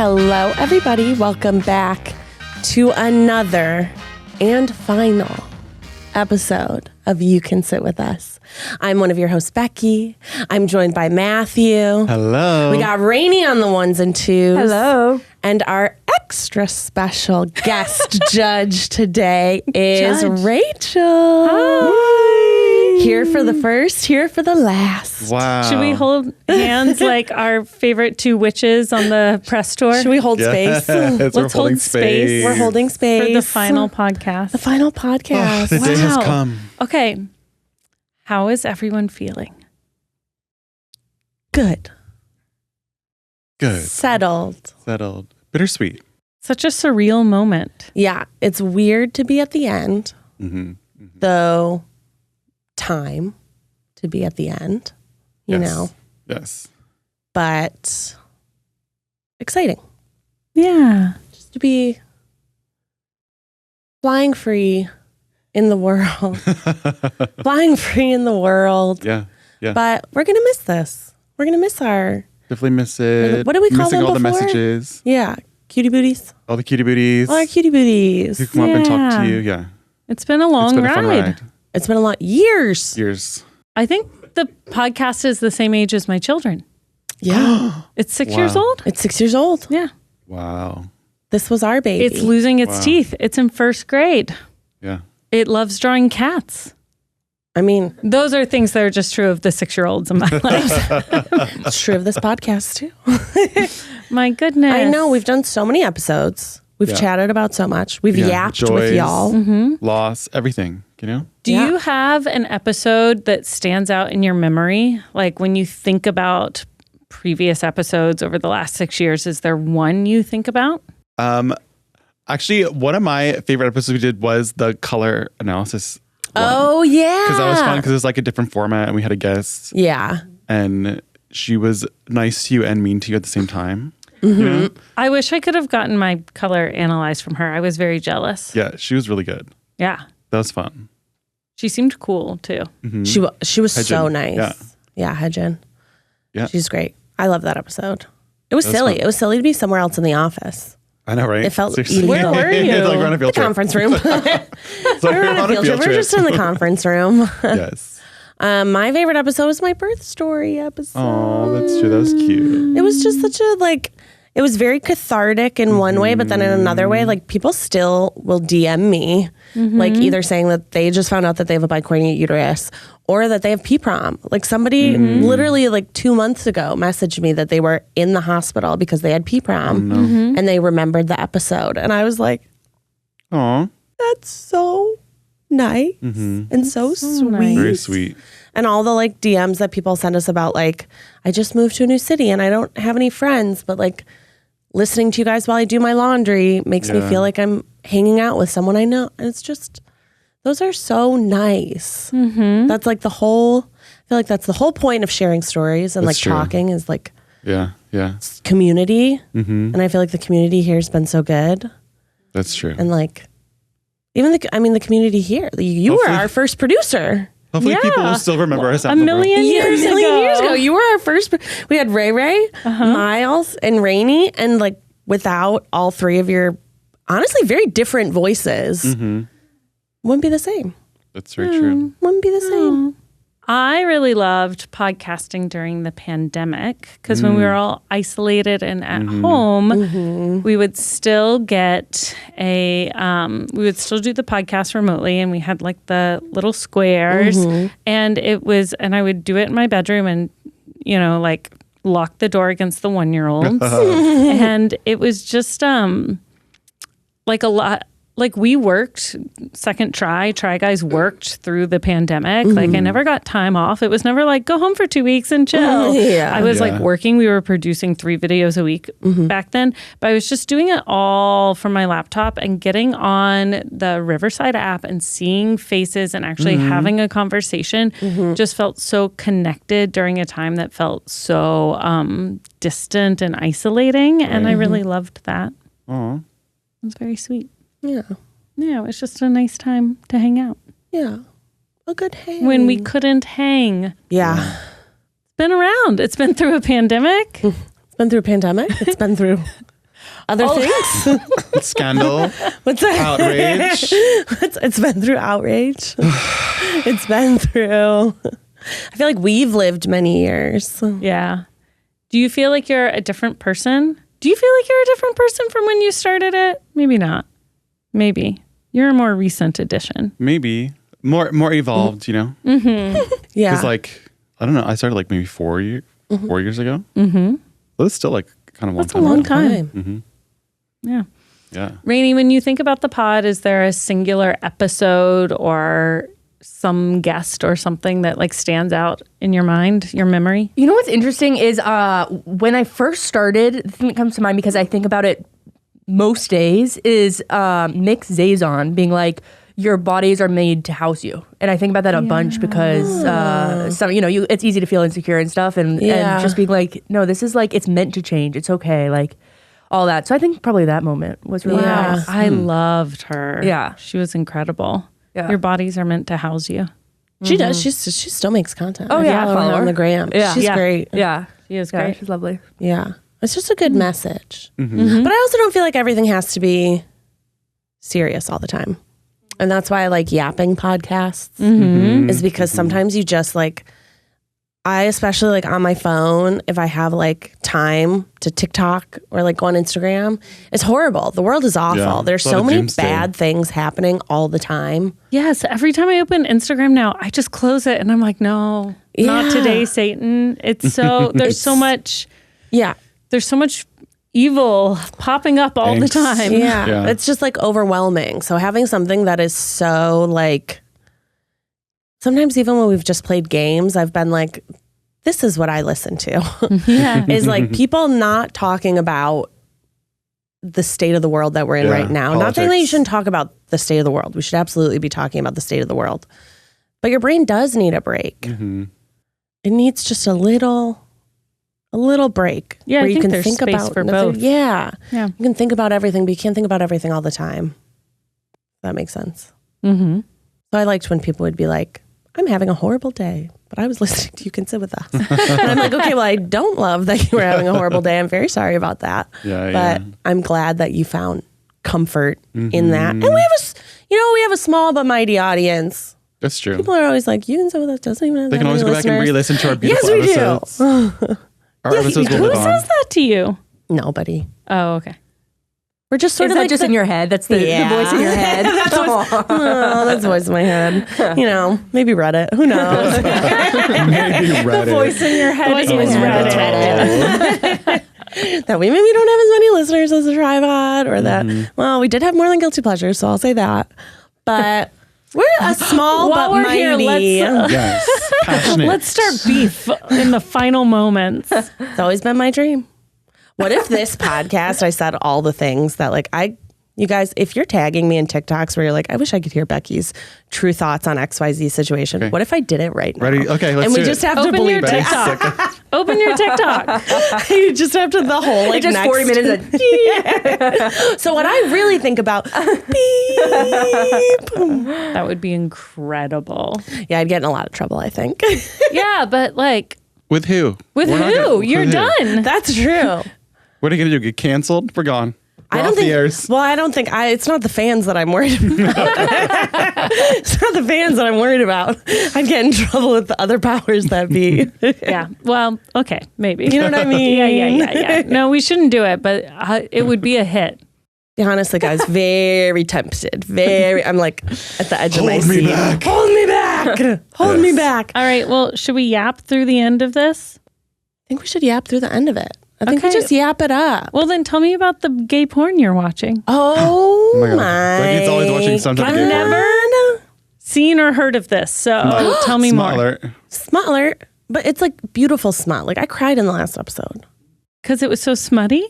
Hello, everybody. Welcome back to another and final episode of You Can Sit With Us. I'm one of your hosts, Becky. I'm joined by Matthew. Hello. We got Rainie on the ones and twos. Hello. And our extra special guest judge today is Rachel. Hi. Here for the first, here for the last. Wow. Should we hold hands like our favorite two witches on the press tour? Should we hold space? Let's hold space. We're holding space. For the final podcast. The final podcast. The day has come. Okay. How is everyone feeling? Good. Good. Settled. Bittersweet. Such a surreal moment. Yeah, it's weird to be at the end, though time to be at the end, you know, Yes. but exciting Yeah. just to be flying free in the world. Flying free in the world. Yeah. But we're going to miss this. We're going to miss our... Definitely miss it. What do we call Missing them all the before? messages. Yeah, cutie booties. All the cutie booties. All our cutie booties. Who come up and talk Yeah. to you. Yeah. It's been a long It's been ride. a fun ride. It's been a lot. Years. Years. I think the podcast is the same age as my children. Yeah. It's 6 Wow. years old. It's 6 years old. Yeah. Wow. This was our baby. It's losing its Wow. teeth. It's in first grade. Yeah. It loves drawing cats. I mean, Those are things that are just true of the 6-year-olds in my life. it's true of this podcast too. My goodness. I know we've done so many episodes. We've Yeah. chatted about so much. We've Yeah. yapped with Joys. y'all. Loss. Everything. You know? Do Yeah. you have an episode that stands out in your memory? Like when you think about previous episodes over the last 6 years, is there one you think about? Actually, one of my favorite episodes we did was the color analysis. Oh yeah, Because that was fun because it was like a different format and we had a guest Yeah, and she was nice to you and mean to you at the same time. You know? I wish I could have gotten my color analyzed from her. I was very jealous. Yeah, she was really good. Yeah. That was fun. She seemed cool too. she was so Hedgen. nice. Yeah, Hedgen. Yeah. She's great. I love that episode. It was That was silly. fun. It was silly to be somewhere else in the office. I know, right? It felt Seriously. illegal. Where were you? It's like we're on a The field trip. conference room. So We're on a field trip. We're just in the conference room. Yes. My favorite episode was my birth story episode. Oh, that's true. That was cute. It was just such a it was very cathartic in one way, but then in another way, like people still will DM me, like either saying that they just found out that they have a bicornuate uterus or that they have PPROM. Like somebody literally like 2 months ago messaged me that they were in the hospital because they had PPROM and they remembered the episode. And I was like, Aw. that's so nice and so sweet. Very sweet. And all the like DMs that people send us about like, I just moved to a new city and I don't have any friends, but like listening to you guys while I do my laundry makes me Yeah. feel like I'm hanging out with someone I know. And it's just, those are so nice. That's like I feel like that's the whole point of sharing stories and That's like true. talking is like Yeah. Yeah. community. And I feel like the community here has been so good. That's true. And like, even the community here, you were Hopefully- our first producer. Hopefully Yeah. people will still remember us. out A in the world. million years a million ago. years ago. You were our first. We had Ray, Miles, and Rainie, and like without all three of your honestly very different voices, wouldn't be the same. That's very true. Wouldn't be the same. I really loved podcasting during the pandemic because when we were all isolated and at home, we would still get we would still do the podcast remotely, and we had like the little squares, and I would do it in my bedroom and, you know, like lock the door against the 1-year-olds. And it was just like a lot. Like we worked Try Guys worked through the pandemic. Like I never got time off. It was never like go home for 2 weeks and chill. Yeah. I was Yeah. like working. We were producing 3 videos a week back then, but I was just doing it all from my laptop and getting on the Riverside app and seeing faces and actually having a conversation just felt so connected during a time that felt so distant and isolating. And I really loved that. Aw. It was very sweet. Yeah. Yeah, it was just a nice time to hang out Yeah. A good hang. when we couldn't hang. Yeah. It's been around. It's been through a pandemic. It's been through a pandemic. It's been through Other things? Scandal. What's that? Outrage. It's been through outrage. It's been through. I feel like we've lived many years. Yeah. Do you feel like you're a different person? Do you feel like you're a different person from when you started it? Maybe not. Maybe. You're a more recent addition. Maybe. More evolved, you know? Yeah. Because like, I don't know, I started like maybe 4 years ago. Mm-hmm. So it's still like kind of That's a long time. Mm-hmm. Yeah. Yeah. Rainie, when you think about the pod, is there a singular episode or some guest or something that like stands out in your mind, your memory? You know what's interesting is when I first started, the thing that comes to mind because I think about it most days is Mick Zazon being like, your bodies are made to house you. And I think about that a bunch because it's easy to feel insecure and stuff and just being like, no, this is like, it's meant to change. It's okay. Like all that. So I think probably that moment was really nice. I loved her. Yeah. She was incredible. Yeah. Your bodies are meant to house you. She does. She still makes content. Oh, yeah, I follow follow her on her. the gram. Yeah. She's Yeah. great. Yeah. She is Yeah, great. she's lovely. Yeah. It's just a good message. But I also don't feel like everything has to be serious all the time. And that's why I like yapping podcasts is because sometimes you just like, I especially like on my phone, if I have like time to TikTok or like go on Instagram, it's horrible. The world is awful. Yeah. There's A lot so of many doomsday. bad things happening all the time. Yes. Every time I open Instagram now, I just close it and I'm like, no, not Yeah. today, Satan. It's so, there's so much evil popping up all the Thanks. time. Yeah. It's just like overwhelming. So having something that is so like, sometimes even when we've just played games, I've been like, this is what I listen to. Yeah. Is like people not talking about the state of the world that we're in right now. Not saying that you politics. shouldn't talk about the state of the world. We should absolutely be talking about the state of the world. But your brain does need a break. It needs just a little break. Yeah, I where you think can there's think space about for nothing. both. Yeah. Yeah. You can think about everything, but you can't think about everything all the time. That makes sense. Mm-hmm. So I liked when people would be like, I'm having a horrible day, but I was listening to You Can Sit With Us. And I'm like, okay, well, I don't love that you were having a horrible day. I'm very sorry about that. But I'm glad that you found comfort in that. And we have a small but mighty audience. That's true. People are always like, You Can Sit With Us doesn't even have They that can always many go back and listeners. re-listen to our beautiful Yes, we do. episodes. Our episodes will Who live on. says that to you? Nobody. Oh, okay. We're just sort Is of that like just in your head? That's the voice in your head. that's the voice in my head. You know, maybe Reddit. Who knows? Maybe Reddit. Voice in your head is Reddit. That we maybe don't have as many listeners as a tripod, or that, well, we did have more than guilty pleasures, so I'll say that. But we're a small While but we're mighty. here, Yes. Passionate. Let's start beef in the final moments. It's always been my dream. What if this podcast, I said all the things that like you guys, if you're tagging me in TikToks where you're like, I wish I could hear Becky's true thoughts on XYZ situation. Okay. What if I did it right now? Ready? Okay, let's And we do just it. have to Open your believe it. TikTok. Open your TikTok. You just have to the whole like Just next 40 minutes of So what I really think about beep. That would be incredible. Yeah, I'd get in a lot of trouble, I think. Yeah, but like, With who? with We're not who? gonna- You're with who? done. That's true. What are you going to do? Get canceled? We're gone. We're I don't off think. the airs. Well, I don't think. It's not the fans that I'm worried about. It's not the fans that I'm worried about. I'd get in trouble with the other powers that be. Yeah. Well, okay, maybe. You know what I mean? Yeah. No, we shouldn't do it, but it would be a hit. Yeah, honestly, guys, very tempted. I'm like at the edge of my Hold me seat. back. Hold me back. Hold me back. I All right. Well, should we yap through the end of this? think we should yap through the end of it. I think we Okay. just yap it up. Well, then tell me about the gay porn you're watching. Oh my God. my! Becky's always watching some type of gay porn. God. Seen or heard of this? So tell me Smart more. alert. Smut alert, but it's like beautiful smut. Like I cried in the last episode. Because it was so smutty?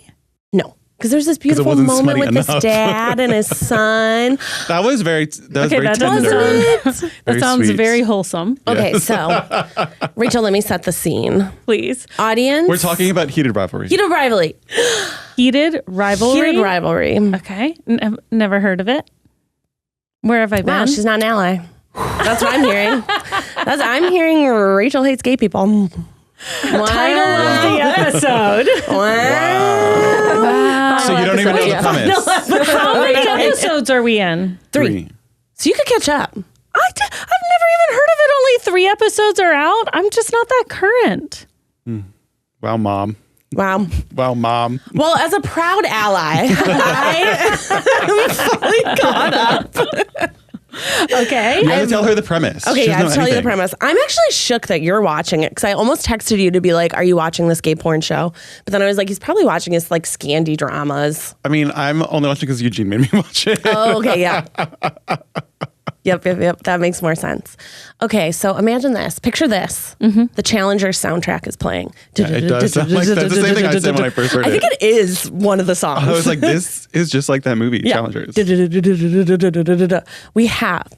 No, because there's this beautiful wasn't moment smutty with this enough. dad and his son. That was very Okay, very that doesn't tender. sound- That sounds sweet. very wholesome. Okay, so Rachel, let me set the scene. Please. Audience, We're talking about heated rivalry. heated rivalry. Heated rivalry. Heated rivalry. Okay. Never heard of it. Where have I been? Wow, she's not an ally. That's what I'm hearing. I'm hearing Rachel hates gay people. Title of the episode. Wow. so you don't even know the premise. How many episodes are we in? 3. So you could catch up. I've never even heard of it. Only 3 episodes are out. I'm just not that current. Wow, Mom. Wow. Wow, Mom. Well, as a proud ally, I am fully caught up. Okay. You have to tell her the premise. Okay, She yeah, doesn't I'll know tell you the anything. premise. I'm actually shook that you're watching it because I almost texted you to be like, are you watching this gay porn show? But then I was like, he's probably watching his like Scandi dramas. I mean, I'm only watching because Eugene made me watch it. Oh, okay, yeah. Yep. That makes more sense. Okay, so imagine this. Picture this. The Challenger soundtrack is playing. Yeah, it does sound like that's the same thing I said when I first heard I think it is one of the songs. I was like, this is just like that movie, Yeah. Challengers. We have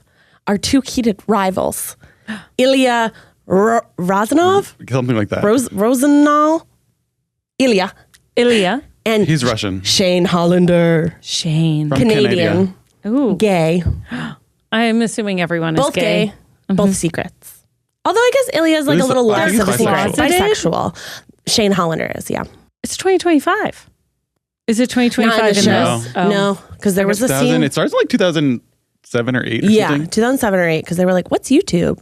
our 2 heated rivals, Ilya Rozanov, Something like that. Rosenal, Ilya, and He's Russian. Shane Hollander, Shane. From Canadian, Ooh. gay, I'm assuming everyone is both gay, both secrets. Although I guess Ilya is like He's- a little I less think of a he's secret. bisexual. Bisexual. Shane Hollander is, yeah. It's 2025. Is it 2025 Not in the in show. this? Oh. No, because there was a scene. It starts in like 2007 or 8 or Yeah, something. 2007 or 8, because they were like, what's YouTube?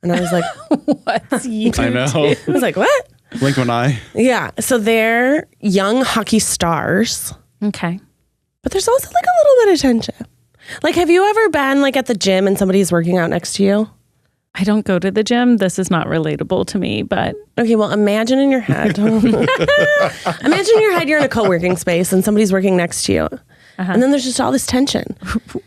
And I was like, What's YouTube? I know. I was like, what? Blink one eye. Yeah, so they're young hockey stars, Okay. but there's also like a little bit of tension. Like, have you ever been like at the gym and somebody's working out next to you? I don't go to the gym. This is not relatable to me, but Okay, well, imagine in your head. Imagine in your head you're in a co-working space and somebody's working next to you. And then there's just all this tension.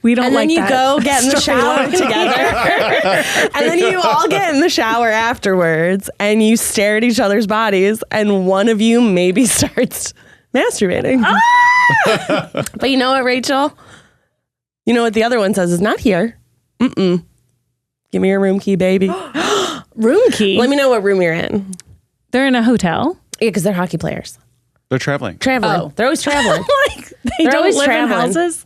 we don't And then like you that. go get in the shower together. And then you all get in the shower afterwards and you stare at each other's bodies and one of you maybe starts masturbating. But you know what, Rachel? You know what the other one says is not here. Give me your room key, baby. Room key. Let me know what room you're in. They're in a hotel. Yeah, because they're hockey players. They're traveling. Traveling. Oh. They're always traveling. Like they They're don't always live traveling. in houses.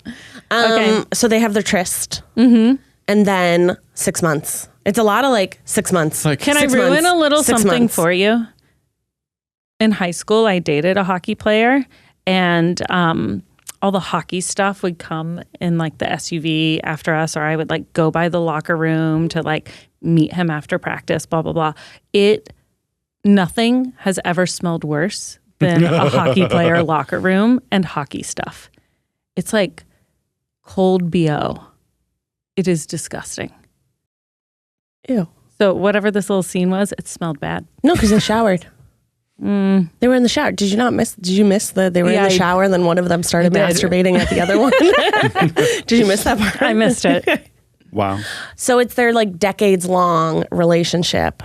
Okay. So they have their tryst. And then 6 months. It's a lot of like 6 months. Like, Can I 6 ruin months. a little 6 something months. for you? In high school, I dated a hockey player, and all the hockey stuff would come in like the SUV after us, or I would like go by the locker room to like meet him after practice, blah, blah, blah. Nothing has ever smelled worse than a hockey player locker room and hockey stuff. It's like cold BO. It is disgusting. Ew. So whatever this little scene was, it smelled bad. No, because they showered. They were in the shower. Did you miss that they were in Yeah, the shower and then one of them started I did. masturbating at the other one? Did you miss that part? I missed it. wow. So it's their like decades long relationship.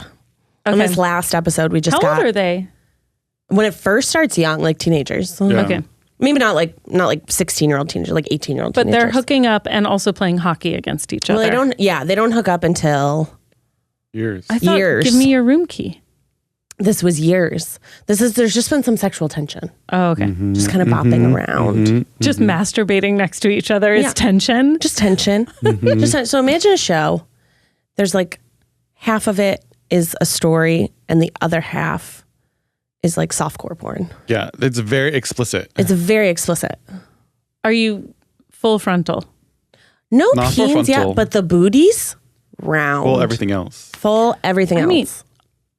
In Okay. this last episode we just How got. old are they? When it first starts young, like teenagers. Yeah. Okay. Maybe not like 16-year-old teenagers, like 18-year-old But teenagers. they're hooking up and also playing hockey against each Well, other. they don't hook up until Years. I thought, years. give me your room key. this was years. There's just been some sexual tension. Oh, okay. Just kind of bopping around. Just masturbating next to each other is Yeah. tension. Just tension. So imagine a show. There's like half of it is a story and the other half is like softcore porn. Yeah, it's very explicit. It's very explicit. Are you full frontal? No Not full peens yet, frontal. but the booties round. Well, everything else. Full everything else. mean,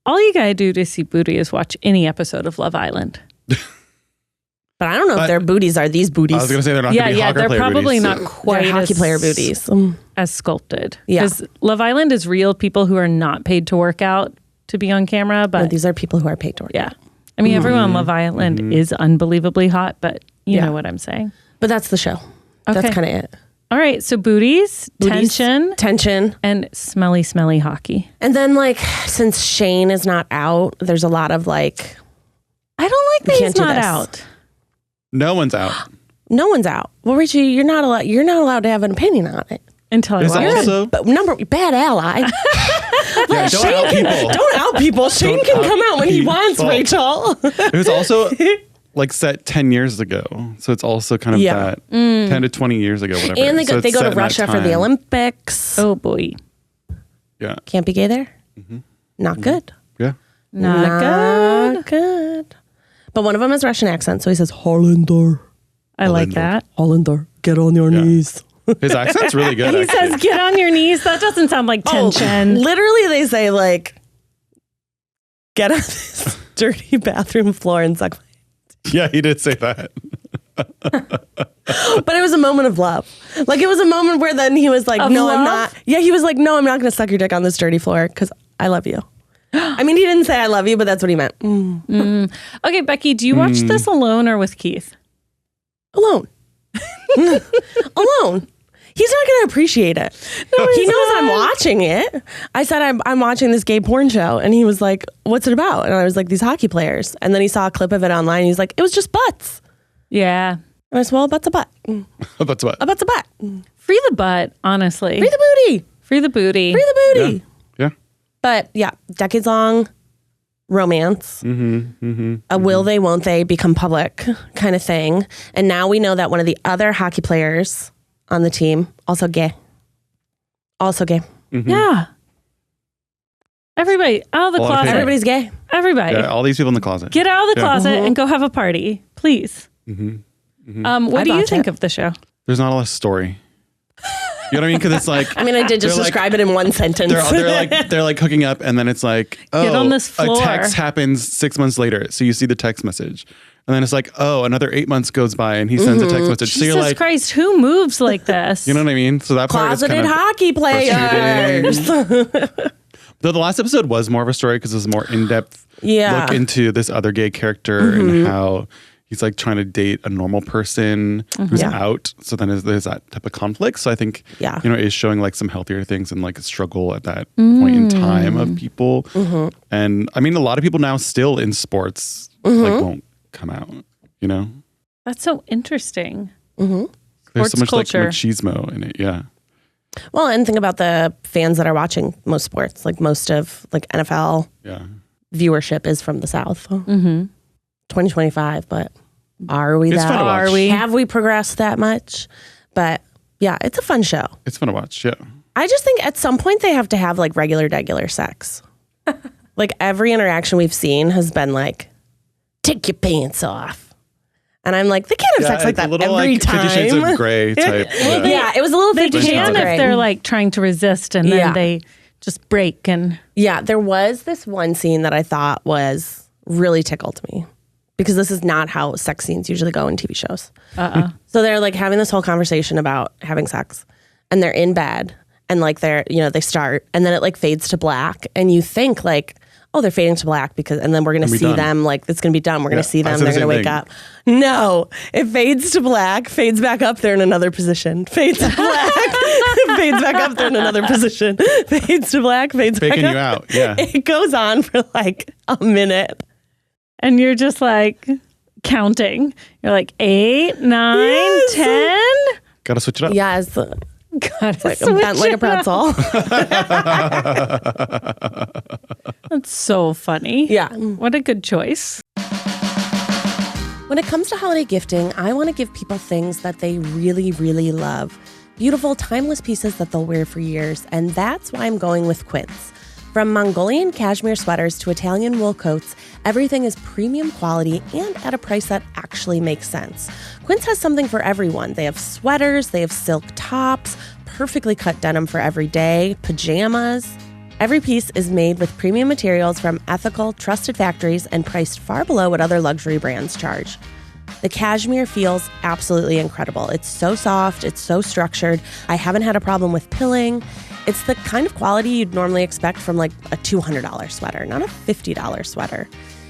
all you gotta do to see booty is watch any episode of Love Island. But I don't know if But- their booties are these booties. I was going to say they're not Yeah, going to be yeah, hockey they're player probably booties. not They're quite hockey as, player booties. as sculpted. Yeah. Because Love Island is real people who are not paid to work out to be on camera, But but these are people who are paid to work. yeah. I mean, everyone on Love Island is unbelievably hot, but you Yeah. know what I'm saying. But that's the show. Okay. That's kind of it. All right, so booties, Booties, tension, Tension. and smelly, smelly hockey. And then like since Shane is not out, there's a lot of like I don't like that can't he's do not this. out. No one's out. no one's out. Well, Richie, you're not allowed to have an opinion on it. Until I There's watch. also But bad ally. yeah, don't out people. Don't out people. Shane can out come out when he wants, people. Rachel. It was also like set 10 years ago, so it's also kind of Yeah. that 10 to 20 years ago, whatever. And they So go it's set to in that Russia for the time. Olympics. Oh boy, Yeah, Can't be gay there. Not good. yeah. not good. Not good. But one of them has Russian accent, so he says Hollander. I like that. Hollander, get on your knees. His accent's really good. He actually. says, get on your knees. That doesn't sound like tension. Literally, they say, like, get on this dirty bathroom floor and suck. Yeah, he did say that. But it was a moment of love. Like, it was a moment where then he was like, Of no, love? I'm not. Yeah, he was like, no, I'm not going to suck your dick on this dirty floor because I love you. I mean, he didn't say I love you, but that's what he meant. Okay, Becky, do you watch this alone or with Keith? Alone. Alone. He's not going to appreciate it. No, He he's knows not. I'm watching it. I said, I'm watching this gay porn show. And he was like, what's it about? And I was like, these hockey players. And then he saw a clip of it online. He's like, it was just butts. Yeah. And I said, well, a butt's a butt. That's what. A butt's a butt. Free the butt, honestly. Free the booty. Free the booty. Free the booty. Yeah. But yeah, decades long romance. A will they, won't they become public kind of thing. And now we know that one of the other hockey players on the team, also gay. Also gay. Yeah. Everybody out of the Well, closet. Everybody's gay. Everybody. Yeah, all these people in the closet. Get out of the Yeah. closet and go have a party, please. What I do you bought think it. of the show? There's not a lot of story. You know what I mean? Because it's like I mean, I did just They're like- describe it in one sentence. they're like hooking up, and then it's like, oh, Get on this floor. a text happens 6 months later, so you see the text message, and then it's like, oh, another 8 months goes by, and he sends a text message. So Jesus you're like, Christ, who moves like this? you know what I mean? So that part is Closeted kind of hockey players. Though the last episode was more of a story because it was more in depth. Yeah. Look into this other gay character and how he's like trying to date a normal person who's Yeah. out. So then there's that type of conflict. So I think, Yeah. you know, is showing like some healthier things and like a struggle at that point in time of people. And I mean, a lot of people now still in sports like won't come out, you know? That's so interesting. There's Sports so much culture. like machismo in it. Yeah. Well, and think about the fans that are watching most sports. Like most of like NFL Yeah. viewership is from the South. 2025, but are we It's that? fun to watch. Are we? Have we progressed that much? But yeah, it's a fun show. It's fun to watch. Yeah. I just think at some point they have to have like regular sex. Like every interaction we've seen has been like, take your pants off. And I'm like, they can't have sex like it's that a little every like time. 50 Shades of Grey type. Yeah. Yeah, it was a little They 50 Shades can of if Grey. they're like trying to resist and then Yeah. they just break and Yeah, there was this one scene that I thought was really tickled me because this is not how sex scenes usually go in TV shows. So they're like having this whole conversation about having sex and they're in bed and like they're, you know, they start and then it like fades to black and you think like, oh, they're fading to black because, and then we're going to be see done. them like, it's going to be done. We're going Yeah, to see I them. said They're the going to same wake thing. up. No, it fades to black, fades back up. They're in another position. Fades to black, fades back up. They're in another position. Fades to black, fades back Faking up. you out. Yeah. It goes on for like a minute. and you're just like counting. You're like 8, 9, Yes. 10. Gotta switch it up. Yes. God, Like bent like a pretzel. That's so funny. Yeah. What a good choice. When it comes to holiday gifting, I want to give people things that they really, really love. Beautiful, timeless pieces that they'll wear for years. And that's why I'm going with Quince. From Mongolian cashmere sweaters to Italian wool coats, everything is premium quality and at a price that actually makes sense. Quince has something for everyone. They have sweaters, they have silk tops, perfectly cut denim for every day, pajamas. Every piece is made with premium materials from ethical, trusted factories and priced far below what other luxury brands charge. The cashmere feels absolutely incredible. It's so soft, it's so structured. I haven't had a problem with pilling. It's the kind of quality you'd normally expect from like a $200 sweater, not a $50 sweater.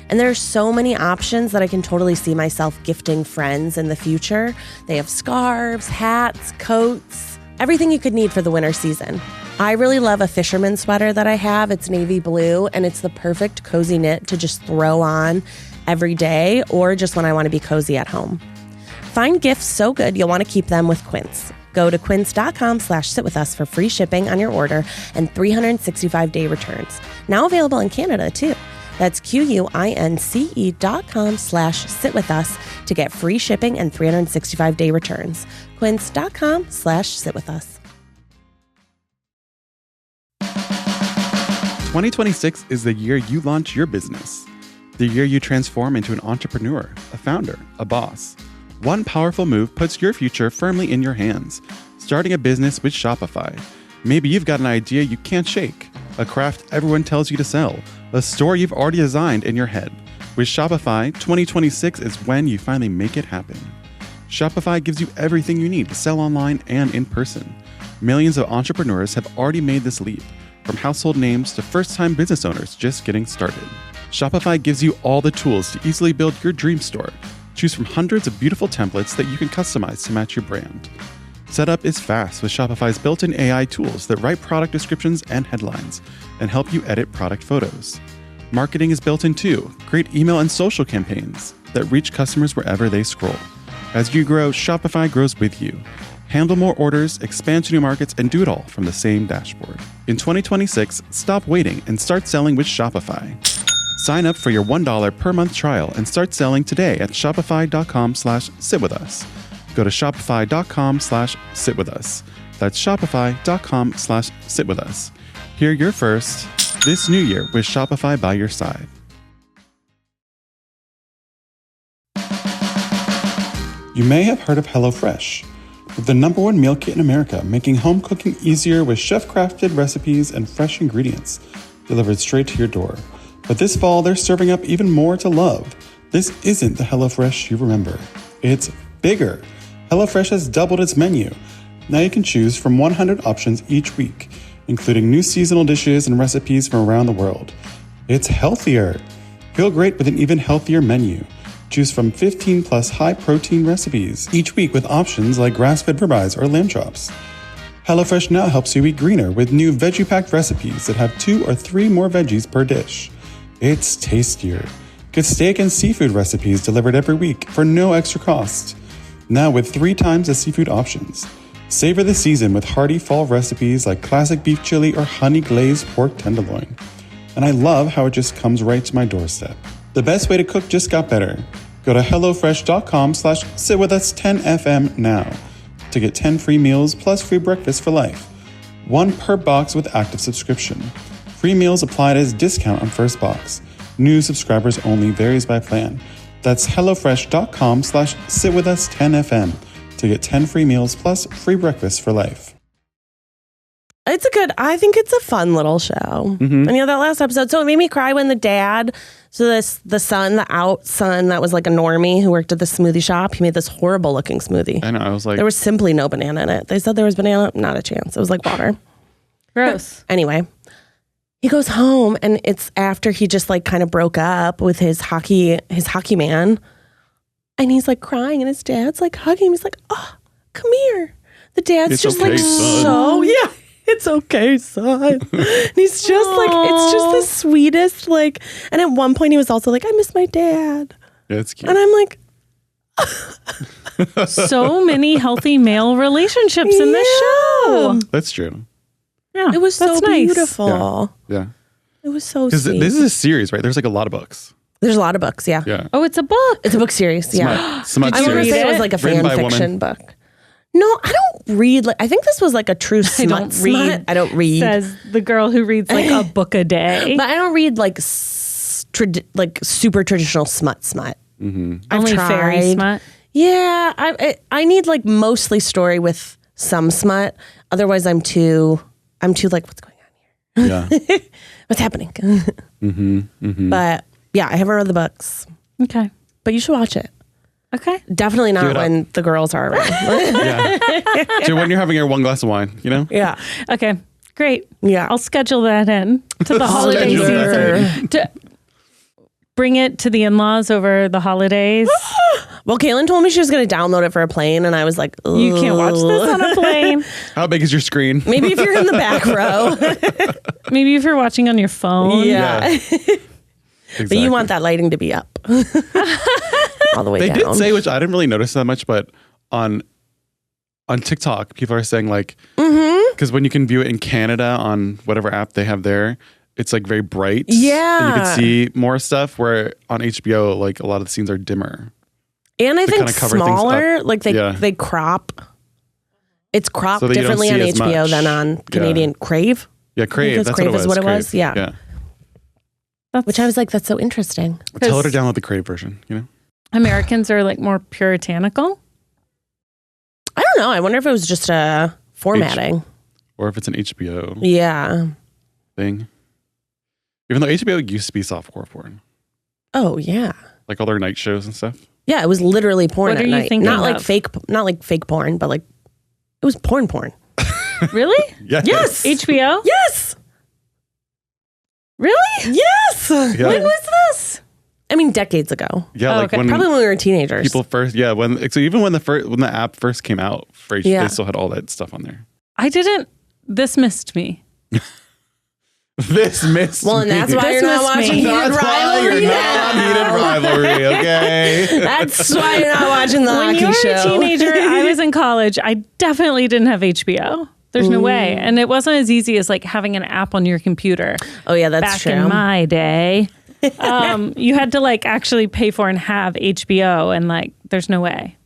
And there are so many options that I can totally see myself gifting friends in the future. They have scarves, hats, coats, everything you could need for the winter season. I really love a fisherman sweater that I have. It's navy blue, and it's the perfect cozy knit to just throw on every day or just when I want to be cozy at home. Find gifts so good you'll want to keep them with Quince. Go to quince.com/sitwithus for free shipping on your order and 365-day returns. Now available in Canada, too. That's QUINCE.com/sitwithus to get free shipping and 365-day returns. Quince.com/sitwithus. 2026 is the year you launch your business. The year you transform into an entrepreneur, a founder, a boss. One powerful move puts your future firmly in your hands. Starting a business with Shopify. Maybe you've got an idea you can't shake, a craft everyone tells you to sell, a store you've already designed in your head. With Shopify, 2026 is when you finally make it happen. Shopify gives you everything you need to sell online and in person. Millions of entrepreneurs have already made this leap, from household names to first-time business owners just getting started. Shopify gives you all the tools to easily build your dream store. Choose from hundreds of beautiful templates that you can customize to match your brand. Setup is fast with Shopify's built-in AI tools that write product descriptions and headlines and help you edit product photos. Marketing is built in too. Create email and social campaigns that reach customers wherever they scroll. As you grow, Shopify grows with you. Handle more orders, expand to new markets, and do it all from the same dashboard. In 2026, stop waiting and start selling with Shopify. Sign up for your $1 per month trial and start selling today at shopify.com/sitwithus. Go to shopify.com/sitwithus. That's shopify.com/sitwithus. Hear your first this new year with Shopify by your side. You may have heard of HelloFresh, with the #1 meal kit in America, making home cooking easier with chef-crafted recipes and fresh ingredients delivered straight to your door. But this fall, they're serving up even more to love. This isn't the HelloFresh you remember. It's bigger. HelloFresh has doubled its menu. Now you can choose from 100 options each week, including new seasonal dishes and recipes from around the world. It's healthier. Feel great with an even healthier menu. Choose from 15 plus high protein recipes each week with options like grass-fed ribeyes or lamb chops. HelloFresh now helps you eat greener with new veggie-packed recipes that have 2 or 3 more veggies per dish. It's tastier. Get steak and seafood recipes delivered every week for no extra cost. Now with 3 times the seafood options. Savor the season with hearty fall recipes like classic beef chili or honey glazed pork tenderloin. And I love how it just comes right to my doorstep. The best way to cook just got better. Go to hellofresh.com/sitwithus10fm now to get 10 free meals plus free breakfast for life. 1 per box with active subscription. Free meals applied as discount on first box. New subscribers only, varies by plan. That's hellofresh.com/sitwithus10fm to get 10 free meals plus free breakfast for life. I think it's a fun little show. And that last episode, so it made me cry when the dad, the son that was like a normie who worked at the smoothie shop, he made this horrible looking smoothie. I know, I was like... There was simply no banana in it. They said there was banana, not a chance. It was like water. Gross. Anyway, he goes home and it's after he just like kind of broke up with his hockey man. And he's like crying and his dad's like hugging him. He's like, oh, come here. The dad's It's just okay, like, son. so, yeah. It's okay, son. And he's just like, it's just the sweetest, like, and at one point he was also like, I miss my dad. Yeah, it's cute. And I'm like, So many healthy male relationships in this show. That's true. Yeah, it was so that's nice. beautiful. Yeah. It was so Because sweet. this is a series, right? There's like a lot of books. There's a lot of books, yeah. Yeah. Oh, it's a book. It's a book series, yeah. Smut I want to series. say it was like a Written fan by a fiction book. No, I don't read. Like, I think this was like a true smut. I don't read. Says the girl who reads like a book a day. But I don't read like super traditional smut. I've Only tried. fairy smut. Yeah, I need like mostly story with some smut. Otherwise, I'm too like, what's going on here? Yeah. What's happening? But yeah, I haven't read the books. Okay. But you should watch it. Okay. Definitely Give not it up. when the girls are around. Yeah. So when you're having your one glass of wine, you know? Yeah. Okay. Great. Yeah. I'll schedule that in to the holiday Schedule that season. To bring it to the in-laws over the holidays. Well, Kaylin told me she was going to download it for a plane, and I was like, ugh. You can't watch this on a plane. How big is your screen? Maybe if you're in the back row. Maybe if you're watching on your phone. Yeah. Exactly. But you want that lighting to be up. All the way They down. did say, which I didn't really notice that much, but on TikTok, people are saying like, because when you can view it in Canada on whatever app they have there, it's like very bright. Yeah. And you can see more stuff, where on HBO, like a lot of the scenes are dimmer. And I think kinda cover things smaller, up. like they crop. It's cropped So that you don't differently on see as HBO much. than on Canadian Crave. Yeah, Crave. Because That's Crave what it is was. what it was? Crave. Yeah. Which I was like, that's so interesting. Tell her to download the Crave version, you know? Americans are like more puritanical. I don't know. I wonder if it was just a formatting. Or if it's an HBO Yeah. thing. Even though HBO used to be softcore porn. Oh, yeah. Like all their night shows and stuff. Yeah, it was literally porn What at are you night. thinking Not like of? fake porn, but like it was porn. Really? Yes. HBO? Yes. Really? Yes. Yeah. When was this? I mean, decades ago. Yeah, like okay. when Probably when we were teenagers. people first, so even when the app first came out for HBO, Yeah. they still had all that stuff on there. This missed me. This missed well, and that's me. why This you're not missed watching me. Heated That's why Rivalry you're not on now. Heated Rivalry, okay? That's why you're not watching the When hockey you were show. a teenager, I was in college. I definitely didn't have HBO. There's no way. And it wasn't as easy as like having an app on your computer. Oh, yeah, that's Back true. in my day. You had to like actually pay for and have HBO, and like there's no way.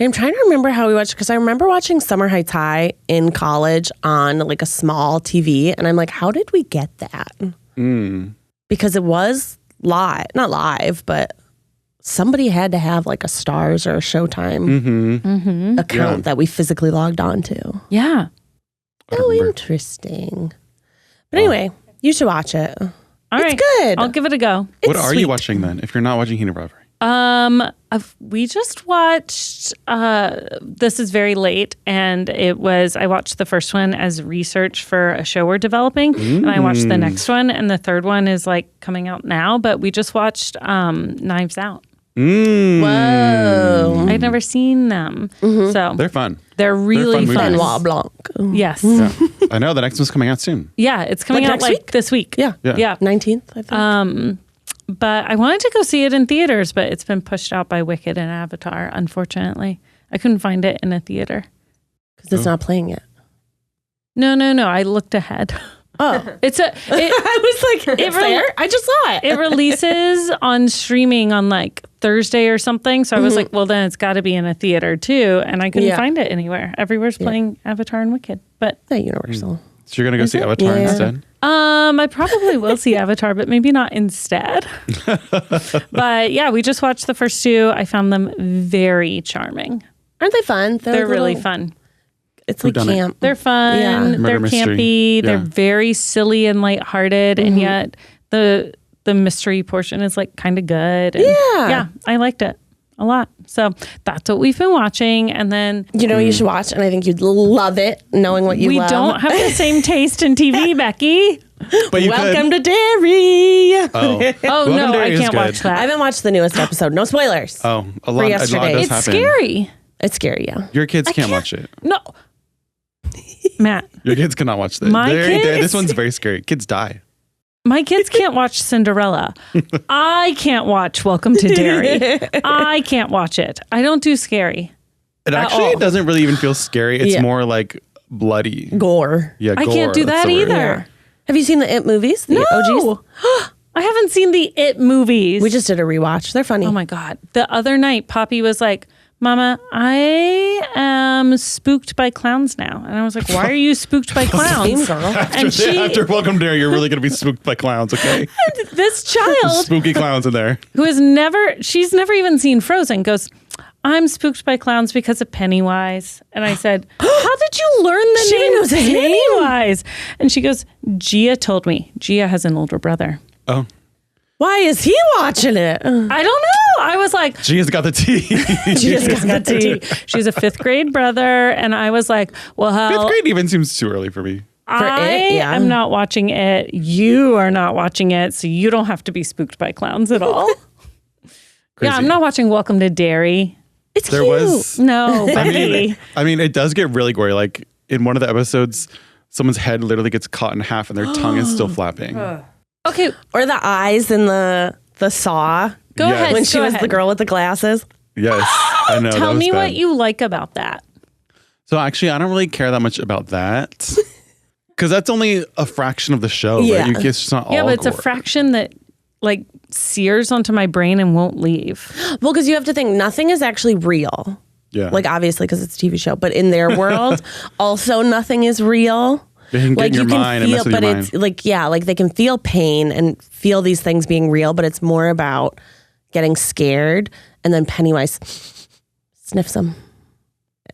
I'm trying to remember how we watched, because I remember watching Summer Heights High in college on like a small TV, and I'm like, how did we get that? Because it was live, not live, but somebody had to have like a Stars or a Showtime account that we physically logged on to. Yeah. Oh, remember. interesting. But anyway, you should watch it. All right. good. I'll give it a go. What It's are you sweet. watching then? If you're not watching Heated Rivalry, We just watched, this is very late, and I watched the first one as research for a show we're developing, and I watched the next one, and the third one is like coming out now, but we just watched Knives Out. Whoa. I'd never seen them. So they're fun. they're really fun fun. movies. Benoit Blanc. Yes. Yeah. I know the next one's coming out soon. Yeah, it's coming Like out next like week? this week. Yeah. Yeah. 19th, I think. But I wanted to go see it in theaters, but it's been pushed out by Wicked and Avatar, unfortunately. I couldn't find it in a theater. Because it's not playing yet. No. I looked ahead. Oh. I was like, I just saw it. it releases on streaming on like Thursday or something. So I was like, well, then it's got to be in a theater too. And I couldn't Yeah. find it anywhere. Everywhere's playing Avatar and Wicked. But Not Universal. So you're going to go see Avatar Yeah. instead? I probably will see Avatar, but maybe not instead. But yeah, we just watched the first two. I found them very charming. Aren't they fun? They're really fun. It's like Whodunit. camp. They're fun. Yeah. They're Murder mystery. campy. They're Yeah. very silly and lighthearted, and yet the mystery portion is like kind of good. And yeah, I liked it a lot. So that's what we've been watching, and then You know, you should watch, and I think you'd love it, knowing what you we love. don't have the same taste in TV, Becky. But you Welcome could. to Dairy. Oh, Oh Welcome no, Dairy I is can't good. watch I that. haven't watched the newest episode. No spoilers. Oh, a lot yesterday. does It's happen. scary. It's scary, yeah. Your kids can't watch it. No, Matt, Your kids cannot watch this. My kids- This one's very scary. Kids die. my kids can't watch Cinderella. I can't watch Welcome to Dairy. I can't watch it. I don't do scary. It At actually all. doesn't really even feel scary. It's Yeah. more like bloody. Gore. Yeah, I gore, can't do that's that the word. either. Have you seen the It movies? The No. OGs? I haven't seen the It movies. We just did a rewatch. They're funny. Oh my God. The other night, Poppy was like, Mama, I am spooked by clowns now. And I was like, why are you spooked by Same clowns? girl. And After Welcome Dairy, you're really going to be spooked by clowns, okay? this child Spooky clowns in there. who she's never even seen Frozen, goes, I'm spooked by clowns because of Pennywise. And I said, how did you learn the She name knows his name. Pennywise? And she goes, Gia told me. Gia has an older brother. Oh, Why is he watching it? I don't know. I was like, Gia's got the tea. Just got the tea. she has a 5th grade brother. And I was like, well, Fifth grade even seems too early for me. I It, yeah. am not watching it. You are not watching it. So you don't have to be spooked by clowns at all. Crazy. Yeah, I'm not watching Welcome to Dairy. It's There cute. was. No, Becky. I mean, it does get really gory. Like in one of the episodes, someone's head literally gets cut in half and their tongue is still flapping. Okay, Or the eyes in the saw go Yes. ahead. when she go was ahead. the girl with the glasses. Yes, I know. that Tell was me bad. what you like about that. So actually, I don't really care that much about that because that's only a fraction of the show. Yeah. Right? It's just not all. Yeah, but it's a gore. fraction that like sears onto my brain and won't leave. Well, because you have to think nothing is actually real. Yeah, Like obviously because it's a TV show, but in their world, also nothing is real. They can get Like in your you can mind and feel, mess with but your it's mind. like like they can feel pain and feel these things being real, but it's more about getting scared, and then Pennywise sniffs them.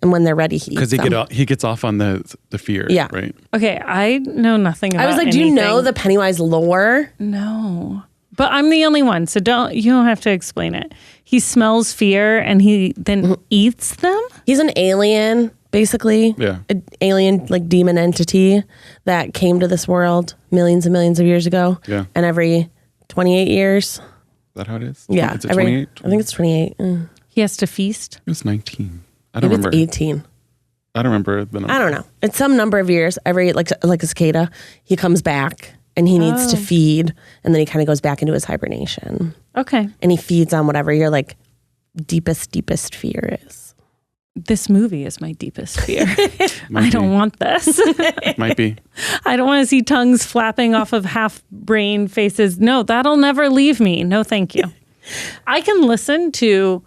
And when they're ready, he eats them. He gets off on the fear. Yeah. Right. Okay, I know nothing about I was like, do you know the Pennywise lore? No. But I'm the only one, so you don't have to explain it. He smells fear and he then eats them? He's an alien, basically. Yeah. An alien, like, demon entity that came to this world millions and millions of years ago. Yeah. And every 28 years. Is that how it is? Yeah. Is it 28? I think it's 28. He has to feast? It's 19. I don't Maybe remember. it's 18. I don't remember the number. I don't know. It's some number of years. Every, like a cicada, he comes back and he needs to feed. And then he kind of goes back into his hibernation. Okay. And he feeds on whatever your, like, deepest fear is. This movie is my deepest fear. I don't want this. Might be. I don't want to see tongues flapping off of half-brain faces. No, that'll never leave me. No, thank you. I can listen to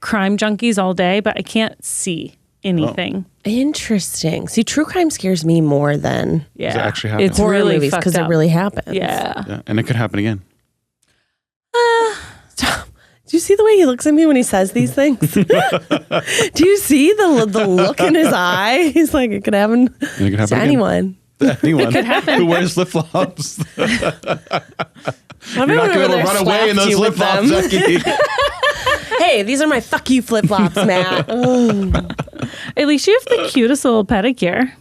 crime junkies all day, but I can't see anything. Interesting. See, true crime scares me more than Yeah. Does it actually happen? It's horror really movies fucked because it up. really happens. Yeah. Yeah. And it could happen again. Stop. Do you see the way he looks at me when he says these things? Do you see the look in his eye? He's like, it could happen, And it could happen to again. anyone. Anyone who wears flip-flops. You're You're not going to run away in those flip-flops, Becky. Hey, these are my fuck you flip-flops, Matt. Oh. At least you have the cutest little pedicure.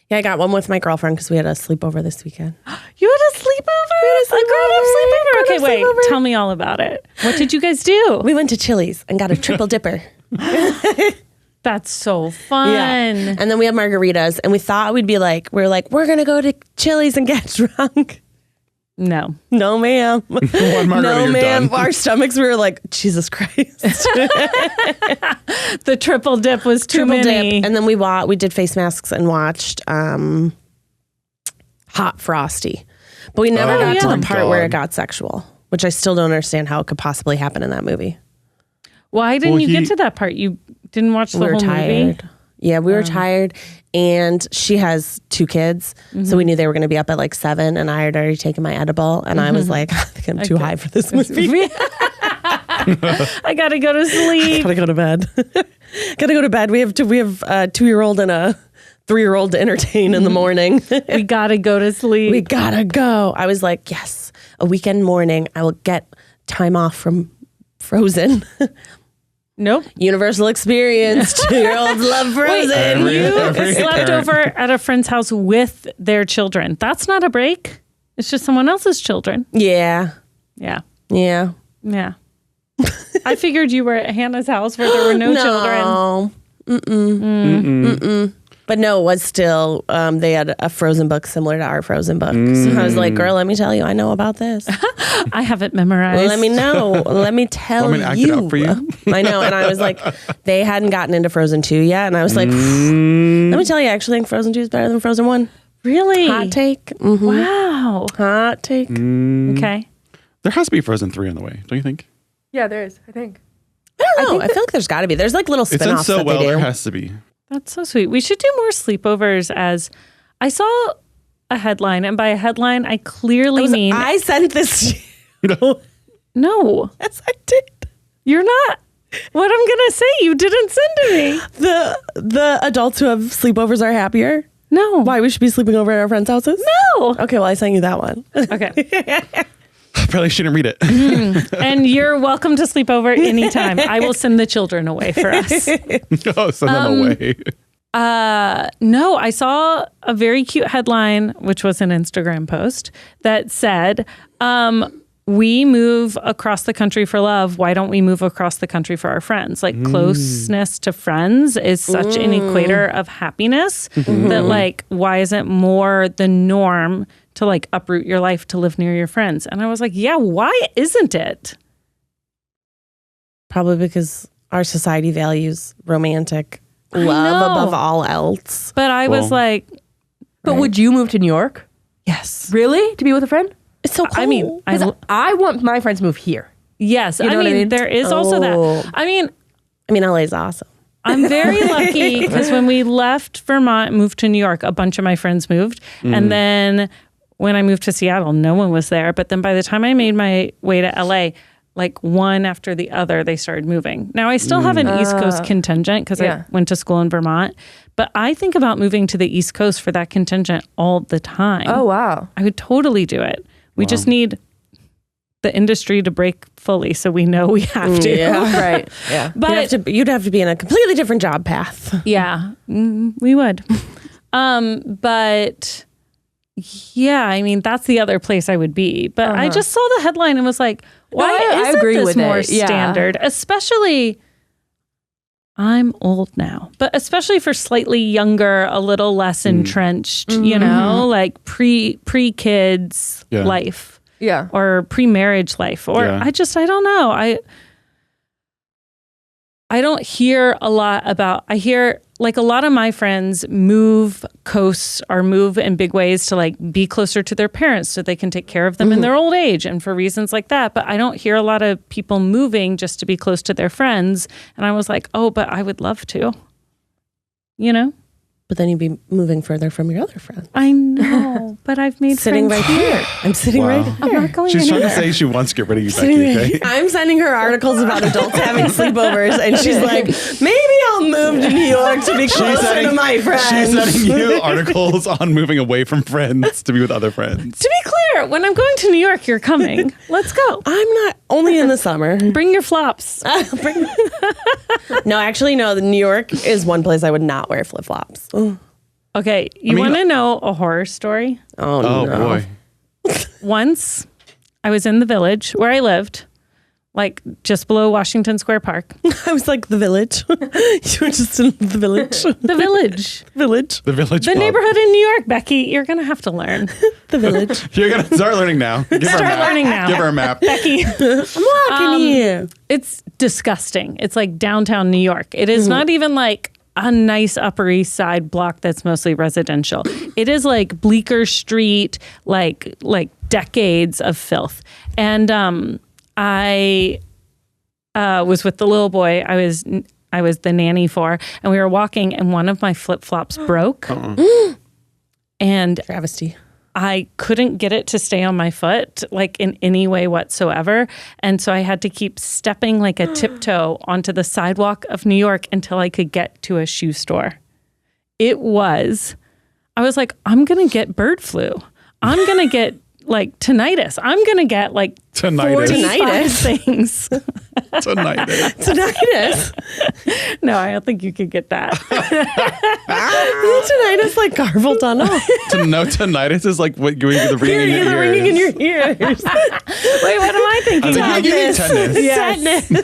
Yeah, I got one with my girlfriend because we had a sleepover this weekend. You had a sleepover? A grown-up sleepover? Okay, wait. Tell me all about it. What did you guys do? We went to Chili's and got a triple dipper. That's so fun. Yeah. And then we had margaritas and we thought we're going to go to Chili's and get drunk. No. No, ma'am. One margarita, No, you're ma'am. done. Our stomachs, we were like, Jesus Christ. The triple dip was too many. Dip. And then we did face masks and watched Hot Frosty. But we never got to the part where it got sexual, which I still don't understand how it could possibly happen in that movie. Why didn't you get to that part? You didn't watch the We were whole tired. movie? Yeah, we were tired. And she has 2 kids. So we knew they were going to be up at like 7. And I had already taken my edible. And I was like, I think I'm too high for this movie. I got to go to sleep. Gotta go to bed. Gotta go to bed. We have a 2-year-old and a 3-year-old to entertain in the morning. We got to go to sleep. We gotta go. I was like, yes, a weekend morning. I will get time off from Frozen. Nope. Universal experience. 2-year-olds love Frozen. You slept over at a friend's house with their children. That's not a break. It's just someone else's children. Yeah. Yeah. Yeah. Yeah. I figured you were at Hannah's house where there were no children. But no, it was still, they had a Frozen book similar to our Frozen book. So I was like, girl, let me tell you, I know about this. I have it memorized. Let me know. Let me tell Want me to act it out for you? I know. And I was like, they hadn't gotten into Frozen 2 yet. And I was like, let me tell you, I actually think Frozen 2 is better than Frozen 1. Really? Hot take. Mm-hmm. Wow. Hot take. Okay. There has to be Frozen 3 on the way, don't you think? Yeah, there is, I think. I don't know. I feel like there's got to be. There's like little It's done spin-offs so that well, they do. there has to be. That's so sweet. We should do more sleepovers as I saw a headline. And by a headline, I clearly mean. I sent this to you. No. Yes, I did. You're not. What I'm going to say, you didn't send to me. The adults who have sleepovers are happier. No. Why we should be sleeping over at our friends' houses? No. Okay, well, I sent you that one. Okay. Probably shouldn't read it. And you're welcome to sleep over anytime. I will send the children away for us. Oh, send them away. No, I saw a very cute headline, which was an Instagram post that said, we move across the country for love. Why don't we move across the country for our friends? Like closeness to friends is such an equator of happiness that like, why isn't more the norm to like uproot your life to live near your friends? And I was like, yeah, why isn't it? Probably because our society values romantic love know. above all else. But I was like, But would you move to New York? Yes. Really? To be with a friend? It's so cool. I mean, I want my friends to move here. yes, You know what I mean? there is also Oh. that. I mean, LA is awesome. I'm very lucky because when we left Vermont and moved to New York, a bunch of my friends moved. And then when I moved to Seattle, no one was there. But then by the time I made my way to LA, like one after the other, they started moving. Now I still have an East Coast contingent because I went to school in Vermont, but I think about moving to the East Coast for that contingent all the time. Oh, wow. I would totally do it. We just need the industry to break fully so we know we have to. Yeah. Right. Yeah. But you'd have to be in a completely different job path. yeah, we would. But yeah, I mean, that's the other place I would be. But I just saw the headline and was like, why I isn't agree this with more it. Yeah. standard? Especially, I'm old now, but especially for slightly younger, a little less entrenched, you know, like pre-kids life. Yeah. Or pre-marriage life. Or I don't know. I don't hear a lot about, I hear like a lot of my friends move coasts or move in big ways to like be closer to their parents so they can take care of them in their old age and for reasons like that. But I don't hear a lot of people moving just to be close to their friends. And I was like, oh, but I would love to, you know? But then you'd be moving further from your other friends. I know, but I've made Sitting friends right here. I'm sitting right here. I'm not going She's trying anywhere. to say she wants to get rid of you, Becky, okay? I'm sending her articles about adults having sleepovers, and she's like, maybe I'll move to New York to be closer to my friends. She's sending you articles on moving away from friends to be with other friends. To be clear, when I'm going to New York, you're coming. Let's go. I'm not only in the summer. Bring your flops. No, actually, no. New York is one place I would not wear flip flops. Okay, you want to know a horror story? Oh Oh, no. boy. Once I was in the Village where I lived, like just below Washington Square Park. I was like the Village. You were just in the Village. The Village. Village. The Village The Pub. neighborhood in New York, Becky. You're going to have to learn. The Village. You're going to start learning now. Give her a Start map. learning now. Give her a map. Becky. I'm walking here. It's disgusting. It's like downtown New York. It is not even like a nice Upper East Side block that's mostly residential. It is like Bleecker Street, like decades of filth. And I was with the little boy I was the nanny for, and we were walking, and one of my flip-flops broke. And Travesty. I couldn't get it to stay on my foot, like in any way whatsoever. And so I had to keep stepping like a tiptoe onto the sidewalk of New York until I could get to a shoe store. I was like, I'm going to get bird flu. I'm going to get like tinnitus. I'm going to get like Tinnitus. 45 things. Tinnitus. Tinnitus. No, I don't think you could get that. Tinnitus like carpal tunnel. No, tinnitus is like what going to the ringing in The your ringing in ears. your ears. Wait, what am I thinking? I was like, you mean tetanus. Yes. I'm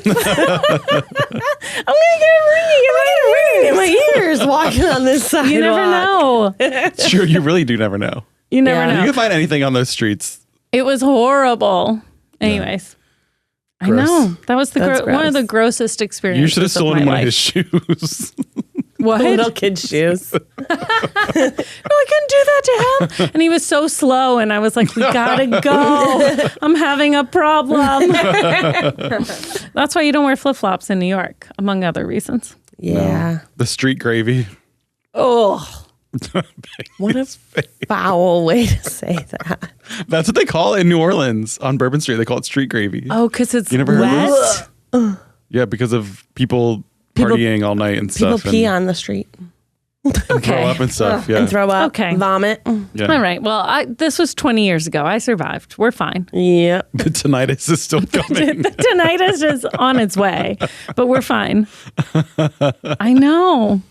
gonna get ringing in my ears walking on this sidewalk. You never know. It's true. You really do never know. You never Yeah. know. You can find anything on those streets. It was horrible. Anyways, I Gross. know that was That's one of the gross. grossest experiences. You should have stolen of my one of life. his shoes. What? Little kid shoes. No, I couldn't do that to him. And he was so slow, and I was like, "We gotta go. I'm having a problem." That's why you don't wear flip flops in New York, among other reasons. Yeah. The street gravy. Oh, What a foul way to say that. That's what they call it in New Orleans on Bourbon Street. They call it street gravy. oh, because it's You never heard of wet. Yeah, because of people partying all night and People stuff. pee and on the street throw up and stuff. Yeah. and throw up, Okay. vomit. Yeah. All right. Well, this was 20 years ago. I survived. We're fine. Yep. The tinnitus is still coming. The tinnitus is on its way, but we're fine. I know.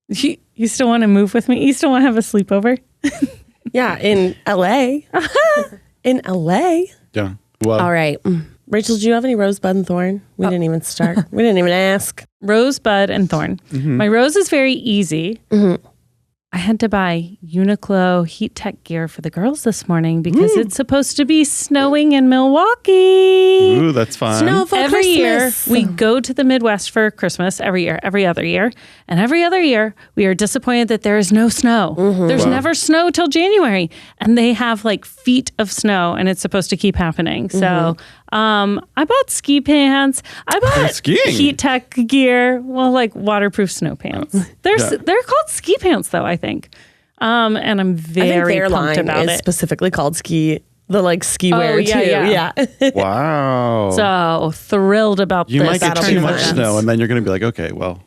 You still want to move with me? You still want to have a sleepover? Yeah, in LA. In LA. Yeah. Well, All right. Rachel, do you have any rosebud and thorn? We didn't even start. We didn't even ask. Rosebud and thorn. My rose is very easy. I had to buy Uniqlo heat tech gear for the girls this morning because it's supposed to be snowing in Milwaukee. ooh, that's fine. Snow for Every year Christmas. we go to the Midwest for Christmas every other year. And every other year we are disappointed that there is no snow. There's never snow till January. And they have like feet of snow and it's supposed to keep happening. So I bought ski pants. I bought skiing. heat tech gear. Well, like waterproof snow pants. They're called ski pants though, I think. And I'm I think very their pumped line about is it. specifically called ski the like ski wear too. Yeah. Wow. So thrilled about You this. might get That'll too be much fun. snow, and then you're going to be like, okay, well.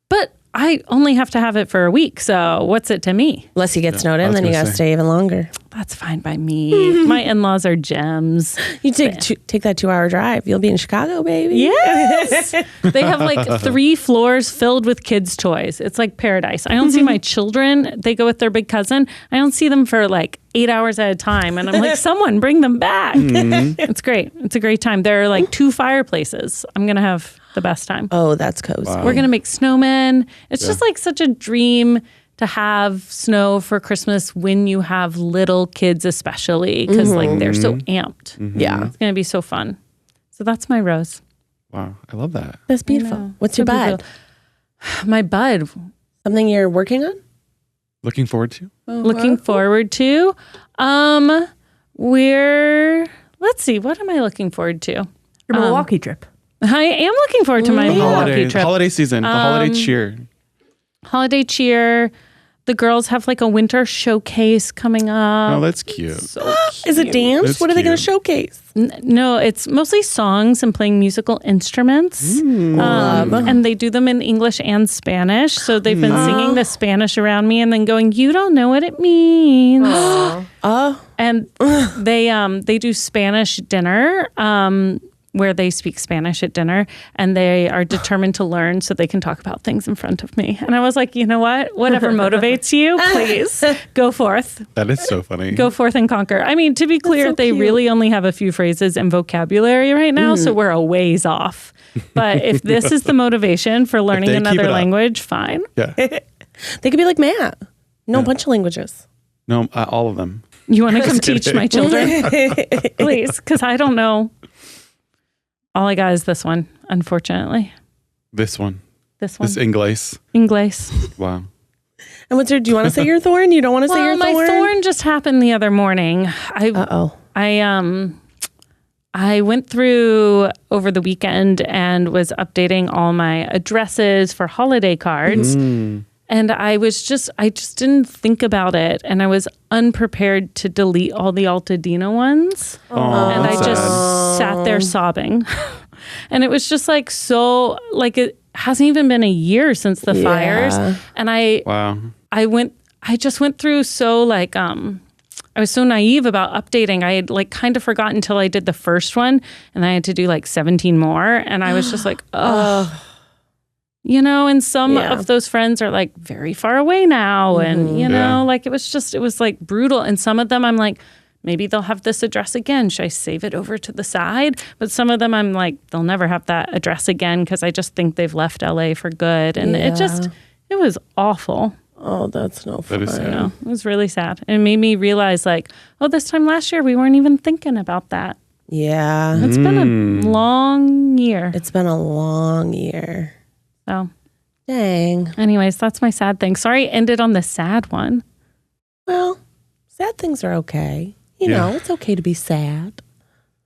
But I only have to have it for a week. So what's it to me? Unless you get snowed I in, was then you gonna got to say. stay even longer. That's fine by me. My in-laws are gems. You take that 2-hour drive. You'll be in Chicago, baby. Yes. They have like 3 floors filled with kids' toys. It's like paradise. I don't see my children. They go with their big cousin. I don't see them for like 8 hours at a time. And I'm like, someone bring them back. It's great. It's a great time. There are like 2 fireplaces. I'm going to have the best time. Oh, that's cozy. We're going to make snowmen. It's just like such a dream to have snow for Christmas when you have little kids, especially because like they're so amped. Yeah. It's going to be so fun. So that's my rose. Wow. I love that. That's beautiful. What's your So bud? beautiful. My bud. Something you're working on? Looking forward to? Looking forward to. Let's see, what am I looking forward to? Your Milwaukee trip. I am looking forward to my Milwaukee trip. Holiday season, the holiday cheer. Holiday cheer. The girls have like a winter showcase coming up. Oh, that's cute. Is it dance? That's What are they going to cute. showcase? No, it's mostly songs and playing musical instruments. And they do them in English and Spanish. So they've been singing the Spanish around me and then going, you don't know what it means. And they do Spanish dinner, where they speak Spanish at dinner, and they are determined to learn so they can talk about things in front of me. And I was like, you know what? Whatever motivates you, please go forth. That is so funny. Go forth and conquer. I mean, to be clear, they really only have a few phrases and vocabulary right now, so we're a ways off. But if this is the motivation for learning they keep it another up. language, fine. Yeah. They could be like Matt. No, a bunch of languages. No, all of them. You want to come teach my children? Please, because I don't know. All I got is this one, unfortunately. This one. This one. This English. English. Wow. And what's your, do you want to say your thorn? You don't want to say your my thorn? thorn just happened the other morning. Uh-oh. I went through over the weekend and was updating all my addresses for holiday cards. And I just didn't think about it. And I was unprepared to delete all the Altadena ones. And I just sat there sobbing. And it was just like, so like, it hasn't even been a year since the fires. And I just went through so like, I was so naive about updating. I had like kind of forgotten until I did the first one and I had to do like 17 more. And I was just like, oh. You know, and some of those friends are like very far away now. And, you know, like it was like brutal. And some of them I'm like, maybe they'll have this address again. Should I save it over to the side? But some of them I'm like, they'll never have that address again because I just think they've left LA for good. And it was awful. Oh, that's no fun. That is sad. You know, it was really sad. And it made me realize like, oh, this time last year we weren't even thinking about that. Yeah. It's been a long year. It's been a long year. So, Dang. anyways, that's my sad thing. Sorry, I ended on the sad one. Well, sad things are okay. You know, it's okay to be sad.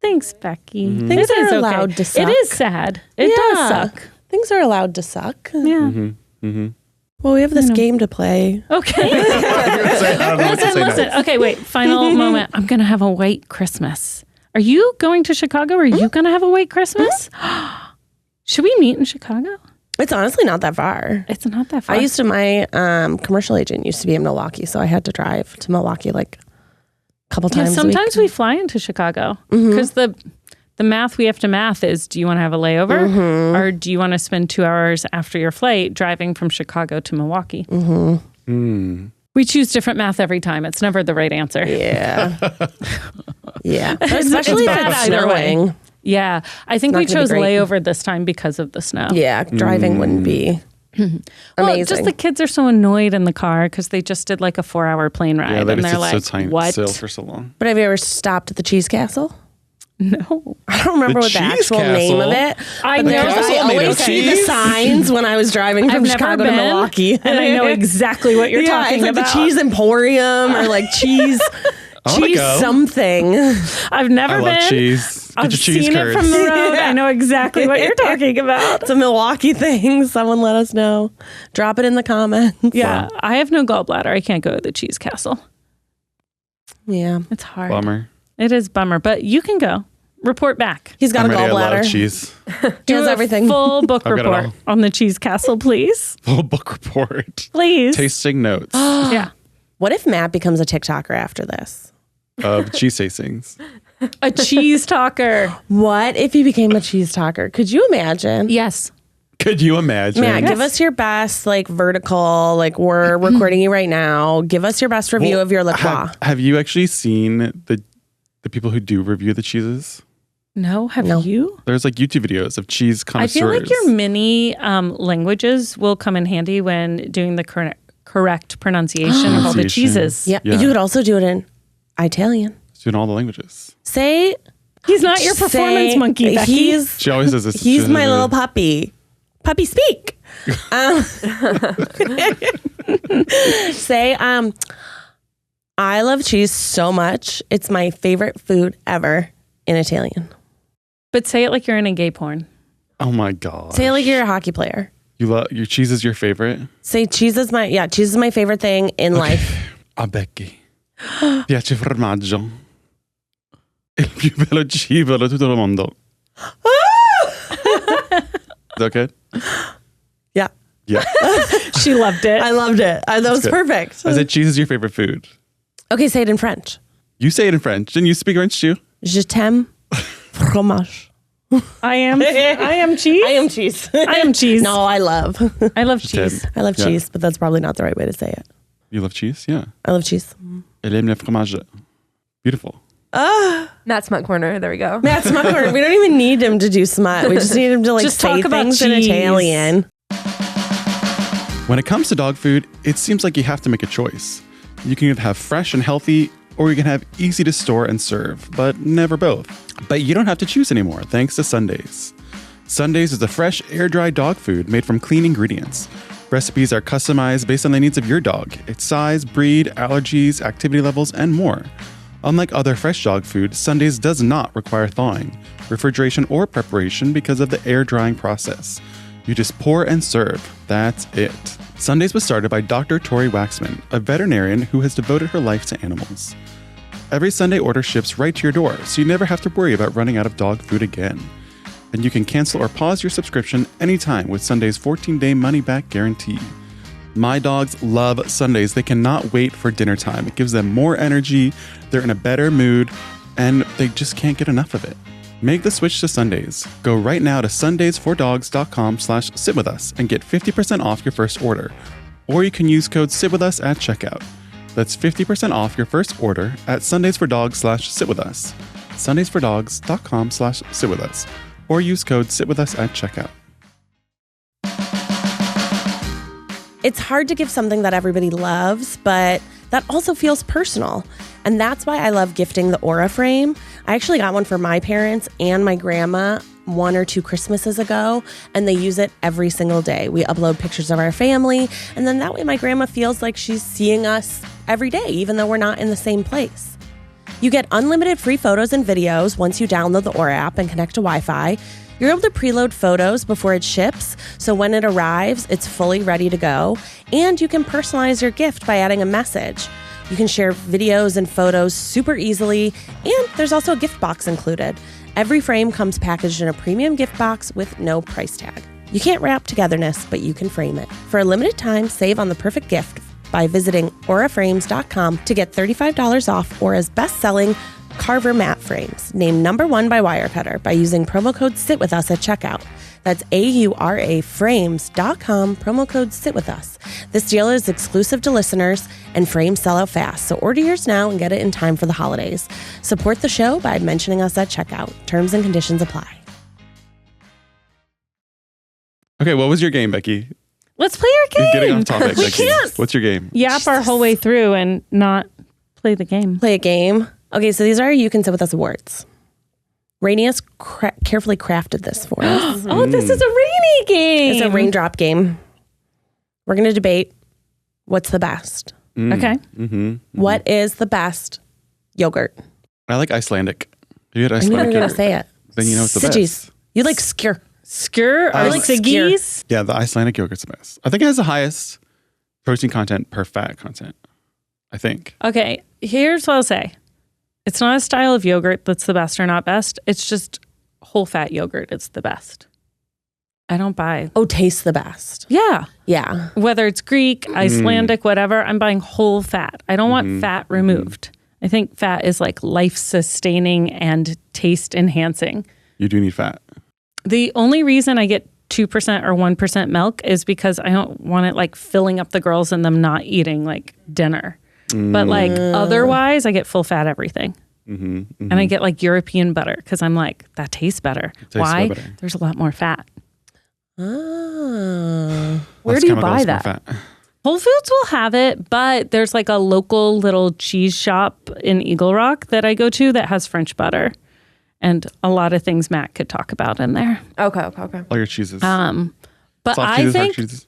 Thanks, Becky. Things It is are allowed to suck. It is sad. It does suck. Things are allowed to suck. Yeah. Well, we have this game to play. Okay. Listen. Okay, wait. Final moment. I'm going to have a white Christmas. Are you going to Chicago? Or are you going to have a white Christmas? Should we meet in Chicago? It's honestly not that far. It's not that far. My commercial agent used to be in Milwaukee, so I had to drive to Milwaukee like a couple times a week. Sometimes we fly into Chicago because the math we have to math is, do you want to have a layover or do you want to spend 2 hours after your flight driving from Chicago to Milwaukee? We choose different math every time. It's never the right answer. Yeah. Yeah. Especially if bad it's either way. snowing. Yeah. I think Not we gonna be chose great. layover this time because of the snow. Yeah. Driving wouldn't be amazing. Well, just the kids are so annoyed in the car because they just did like a 4-hour plane ride. Yeah, and that they're is like, so tiny what? still for so long. But have you ever stopped at the Cheese Castle? No. I don't remember The what the Cheese actual name of Castle? it. I but know. there's- Castle I made always of see the cheese? signs when I was driving from I've never Chicago been, to Milwaukee. and I know exactly what you're talking it's like about. the Cheese Emporium or like cheese wanna cheese go. something. I've never I been. love cheese. Get I've your cheese seen curds. it from the road. I know exactly what you're talking about. It's a Milwaukee thing. Someone let us know. Drop it in the comments. Yeah, I have no gallbladder. I can't go to the Cheese Castle. Yeah. It's hard. Bummer. It is bummer, but you can go. Report back. He's got I'm a ready. I love gallbladder. cheese. He has everything. Full book I've got it report all. on the Cheese Castle, please. Full book report. Please. Tasting notes Yeah. What if Matt becomes a TikToker after this? of cheese tastings. A cheese talker. What if he became a cheese talker? Could you imagine? Yes. Could you imagine? Matt, give us your best vertical. We're recording you right now. Give us your best review of your La Croix. Have you actually seen the people who do review the cheeses? No, have No. you? There's YouTube videos of cheese I connoisseurs. feel like your mini languages will come in handy when doing the correct pronunciation of all the cheeses. Yeah. Yeah. You could also do it in Italian. It's in all the languages. Say He's not your performance monkey, Becky. She always does this. He's my little puppy. Puppy speak. Say, I love cheese so much. It's my favorite food ever in Italian. But say it like you're in a gay porn. Oh my god. Say it like you're a hockey player. You love your cheese is your favorite. Say cheese is my favorite thing in life. A Becky. Piace formaggio. Il più bello cibo di tutto il mondo. Is that good? Yeah. Yeah. She loved it. I loved it. That was good. perfect. I said cheese is your favorite food. Okay, say it in French. You say it in French. Didn't you speak French too? Je t'aime fromage. I am cheese. I am cheese. I am cheese. No, I love cheese. I love Yeah. cheese, but that's probably not the right way to say it. You love cheese? Yeah. I love cheese. Elle aime le fromage. Beautiful. Matt Smut Corner. There we go. Matt Smut. We don't even need him to do smut. We just need him to Just say talk about things in cheese. Italian. When it comes to dog food, it seems like you have to make a choice. You can either have fresh and healthy, or you can have easy to store and serve, but never both. But you don't have to choose anymore thanks to Sundays. Sundays is a fresh, air-dried dog food made from clean ingredients. Recipes are customized based on the needs of your dog, its size, breed, allergies, activity levels, and more. Unlike other fresh dog food, Sundays does not require thawing, refrigeration, or preparation because of the air drying process. You just pour and serve. That's it. Sundays was started by Dr. Tori Waxman, a veterinarian who has devoted her life to animals. Every Sunday order ships right to your door, so you never have to worry about running out of dog food again. And you can cancel or pause your subscription anytime with Sunday's 14-day money-back guarantee. My dogs love Sundays. They cannot wait for dinner time. It gives them more energy, they're in a better mood, and they just can't get enough of it. Make the switch to Sundays. Go right now to sundaysfordogs.com/sitwithus and get 50% off your first order. Or you can use code SITWITHUS at checkout. That's 50% off your first order at sundaysfordogs/sitwithus. sundaysfordogs.com/sitwithus. Or use code SITWITHUS at checkout. It's hard to give something that everybody loves, but that also feels personal. And that's why I love gifting the Aura frame. I actually got one for my parents and my grandma 1 or 2 Christmases ago, and they use it every single day. We upload pictures of our family, and then that way my grandma feels like she's seeing us every day, even though we're not in the same place. You get unlimited free photos and videos once you download the Aura app and connect to Wi-Fi. You're able to preload photos before it ships, so when it arrives, it's fully ready to go. And you can personalize your gift by adding a message. You can share videos and photos super easily, and there's also a gift box included. Every frame comes packaged in a premium gift box with no price tag. You can't wrap togetherness, but you can frame it. For a limited time, save on the perfect gift by visiting auraframes.com to get $35 off Aura's best-selling Carver matte frames, named #1 by Wirecutter, by using promo code SITWITHUS at checkout. That's auraframes.com, promo code SITWITHUS. This deal is exclusive to listeners, and frames sell out fast, so order yours now and get it in time for the holidays. Support the show by mentioning us at checkout. Terms and conditions apply. Okay, what was your game, Becky? Let's play our game. You're getting off topic, We Becky. can't What's your game? yap our whole way through and not play the game. Play a game. Okay, so these are You Can Sit With Us awards. Rainie has carefully crafted this for us. Oh, this is a Rainie game. It's a raindrop game. We're going to debate what's the best. Okay. What is the best yogurt? I like Icelandic. You had I knew you Icelandic were going yogurt. to say it. Then you know it's the Siggies. best. You like skyr. Skyr I or like Siggies. Yeah, the Icelandic yogurt's the best. I think it has the highest protein content per fat content. I think. Okay, here's what I'll say. It's not a style of yogurt that's the best or not best. It's just whole fat yogurt. It's the best. I don't buy. Oh, tastes the best. Yeah. Yeah. Whether it's Greek, Icelandic, whatever, I'm buying whole fat. I don't want fat removed. I think fat is like life sustaining and taste enhancing. You do need fat. The only reason I get 2% or 1% milk is because I don't want it like filling up the girls and them not eating like dinner. But like otherwise, I get full fat everything. And I get like European butter because I'm like, that tastes better. Why? Way better. There's a lot more fat. Oh. Where do you buy that? Whole Foods will have it, but there's like a local little cheese shop in Eagle Rock that I go to that has French butter and a lot of things Matt could talk about in there. Okay. All your cheeses. But Soft I cheeses, hard think cheeses.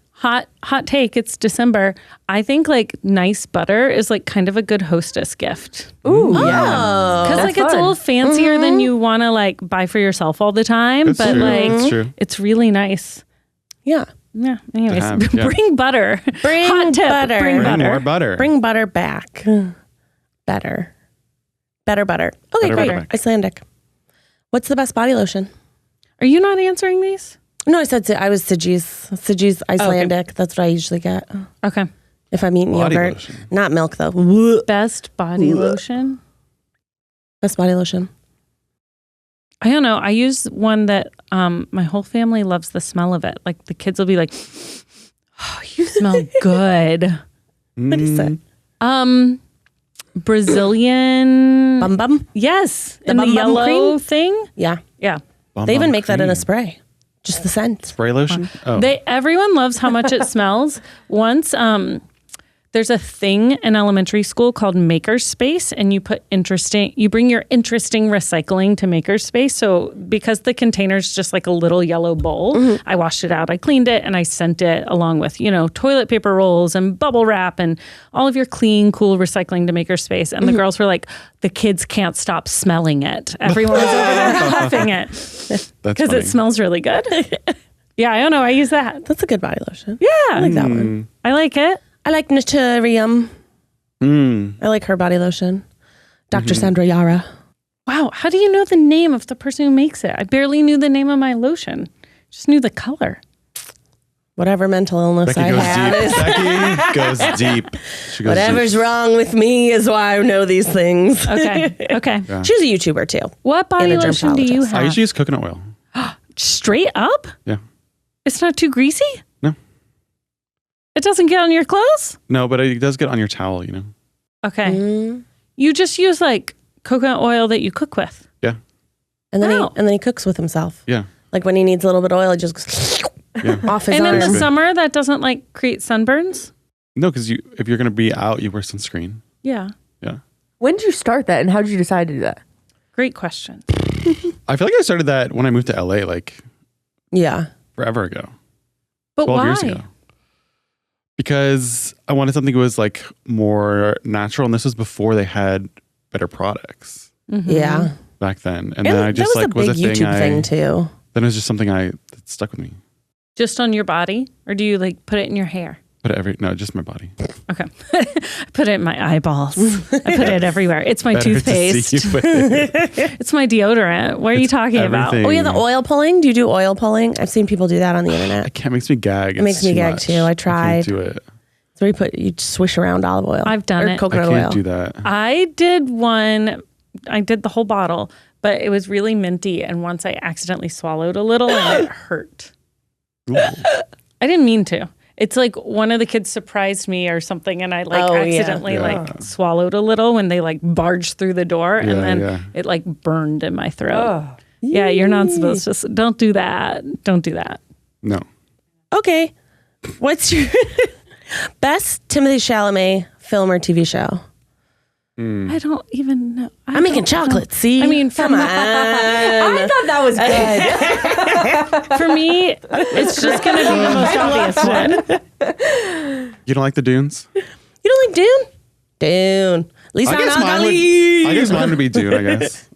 hot take, it's December. I think like nice butter is like kind of a good hostess gift. Ooh, yeah. Because like it's a little fancier than you want to like buy for yourself all the time. That's but true. like That's true. it's really nice. Yeah. Yeah. Anyways, have, yeah. bring butter. Bring Hot tip, butter. Bring Bring butter. more butter. Bring butter back. Better butter. Okay, Better great. butter back. Icelandic. What's the best body lotion? Are you not answering these? No, I said I was Siji's Icelandic. That's what I usually get Okay. if I'm eating Body yogurt. lotion. Not milk though. Best body lotion. Best body lotion. I don't know. I use one that my whole family loves the smell of it. Like the kids will be like, "Oh, you smell good." What is it? Brazilian. Bum bum. Yes, The in the bum bum yellow cream? thing. Yeah. Yeah. Bum They even bum make that in a cream. spray. Just the scent. Spray lotion? Oh. Everyone loves how much it smells. Once there's a thing in elementary school called Makerspace, and you bring your interesting recycling to Makerspace. So because the container's just like a little yellow bowl, I washed it out, I cleaned it, and I sent it along with, toilet paper rolls and bubble wrap and all of your clean, cool recycling to Makerspace. And the girls were like, the kids can't stop smelling it. Everyone was over there huffing it because it smells really good. Yeah, I don't know. I use that. That's a good body lotion. Yeah. I like that one. I like it. I like Naturium. I like her body lotion. Dr. Sandra Yara. Wow. How do you know the name of the person who makes it? I barely knew the name of my lotion. Just knew the color. Whatever mental illness Becky I goes have. deep. Becky goes deep. She goes Whatever's deep. wrong with me is why I know these things. Okay. Okay. Yeah. She's a YouTuber too. What body And a lotion do you dermatologist. I have? usually use coconut oil. Straight up? Yeah. It's not too greasy? No. It doesn't get on your clothes? No, but it does get on your towel, Okay. You just use like coconut oil that you cook with. Yeah. And then Wow. he cooks with himself. Yeah. Like when he needs a little bit of oil, he just goes off his And in arm. the summer, that doesn't like create sunburns? No, because if you're going to be out, you wear sunscreen. Yeah. Yeah. When did you start that, and how did you decide to do that? Great question. I feel like I started that when I moved to LA, like Yeah. forever ago. But 12 why? years ago. Because I wanted something that was like more natural, and this was before they had better products Yeah. back then. And And then I just that was like a big was a YouTube thing too. Then it was just something that stuck with me. Just on your body? Or do you like put it in your hair? But just my body. Okay. I put it in my eyeballs. I put it everywhere. It's my Better to toothpaste. see you with it. It's my deodorant. What are you talking about? everything. Oh yeah, the oil pulling. Do you do oil pulling? I've seen people do that on the I internet. can't. It makes me gag. It makes me gag too. I tried. can't do it. So you swish around olive oil. I've done or it. Coconut I can't oil. do that. I did one. I did the whole bottle, but it was really minty. And once I accidentally swallowed a little and it hurt. Ooh. I didn't mean to. It's like one of the kids surprised me or something, and I like Oh, yeah. accidentally like swallowed a little when they like barged through the door, and Yeah, then yeah. it like burned in my throat. Yeah, you're not supposed to. Don't do that. Don't do that. No. Okay. What's your best Timothée Chalamet film or TV show? I don't even know. I'm making chocolate. See? I mean, come on. I thought that was good. For me, it's just going to be the most obvious one. You don't like the Dunes? You don't like Dune? Dune. Lisa I guess mine would be Dune.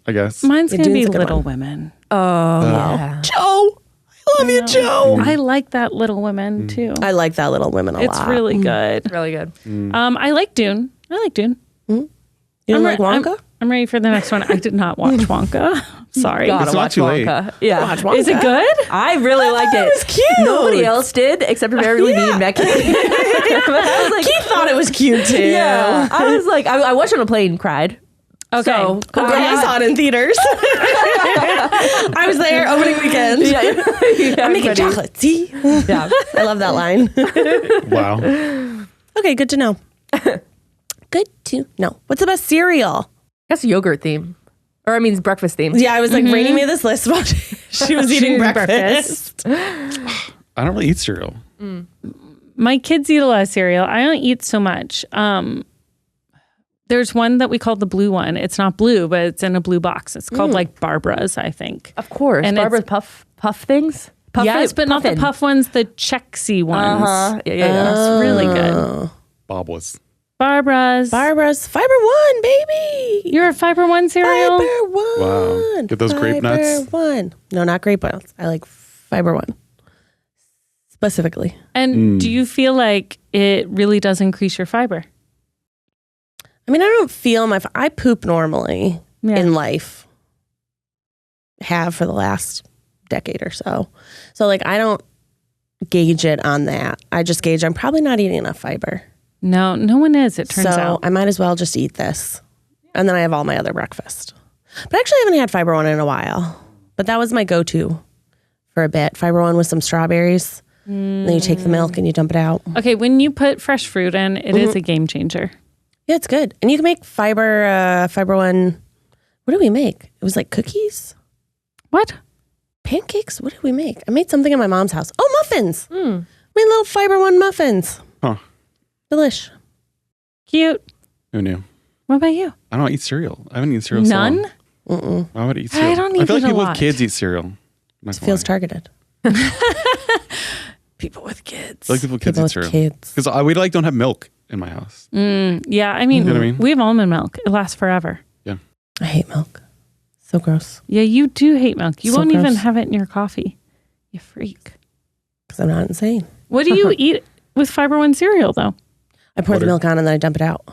I guess. Mine's going to be Dune's a good Little one. Women. Yeah. Joe. I love you, Joe. I like that Little Women too. I like that Little Women a It's lot. really good. Really good. I like Dune. I like Dune. You don't like Wonka? I'm ready for the next one. I did not watch Wonka. Sorry. Gotta It's not watch too late. Wonka. Yeah. Watch Wonka. Is it good? I really liked it. It was cute. Nobody else did except apparently me and Becky. But I was like, Keith thought it was cute too. yeah. I was like, I watched it on a plane and cried. Okay. So, I saw it in theaters. I was there opening weekend. yeah. I'm making chocolate tea. Yeah. I love that line. Wow. Okay, good to know. Good to know. What's the best cereal? That's a yogurt theme. Or I mean, it's breakfast theme. Yeah, I was like, Rainie made this list while she was eating breakfast. I don't really eat cereal. My kids eat a lot of cereal. I don't eat so much. There's one that we call the blue one. It's not blue, but it's in a blue box. It's called like Barbara's, I think. Of course. And Barbara's puff things? Yes, but not the puff ones, the Chex-y ones. Yeah. It's really good. Bob was. Barbara's. Barbara's Fiber One, baby. You're a Fiber One cereal? Fiber One. Wow. Get those grape nuts? Fiber One. No, not grape nuts. I like Fiber One. Specifically. And do you feel like it really does increase your fiber? I mean, I don't feel I poop normally in life. Have for the last decade or so. So like, I don't gauge it on that. I just gauge I'm probably not eating enough fiber. No one is, it turns out. I might as well just eat this. And then I have all my other breakfast. But actually, I haven't had Fiber One in a while. But that was my go-to for a bit. Fiber One with some strawberries. Then you take the milk and you dump it out. Okay, when you put fresh fruit in, it is a game changer. Yeah, it's good. And you can make Fiber One. What did we make? It was like cookies? What? Pancakes? What did we make? I made something at my mom's house. Oh, muffins. Made little Fiber One muffins. Huh. Delish. Cute. Who knew? What about you? I don't eat cereal. I haven't eaten cereal so None? long. Why would I eat cereal? I don't eat I feel it like a people lot. with kids eat cereal. It feels targeted. People with kids. I feel like people with kids People eat with cereal. kids. Because we don't have milk in my house. Yeah, I mean, You know what I mean? we have almond milk. It lasts forever. Yeah. I hate milk. So gross. Yeah, you do hate milk. You So won't even gross. have it in your coffee. You freak. Because I'm not insane. What do you eat with Fiber One cereal, though? I pour the milk on and then I dump it out.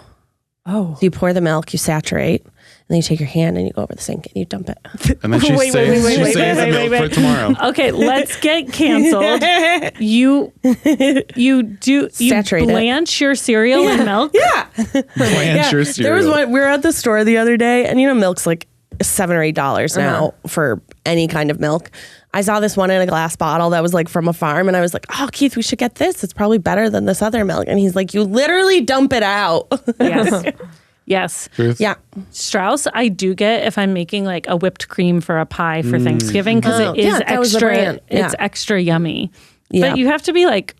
Oh. So you pour the milk, you saturate, and then you take your hand and you go over the sink and you dump it. And then she's Wait, saying wait, she's saying wait, milk wait. for tomorrow. Okay, let's get canceled. You Saturate it. blanch your cereal in milk? Yeah. Blanch your cereal. There was one, we were at the store the other day, and milk's like $7 or $8 now for any kind of milk. I saw this one in a glass bottle that was like from a farm, and I was like, oh, Keith, we should get this. It's probably better than this other milk. And he's like, you literally dump it out. Yes. Yes. Truth. Yeah. Strauss, I do get if I'm making like a whipped cream for a pie for Thanksgiving because it is that was the extra. brand. Yeah. It's extra yummy. Yeah. But you have to be like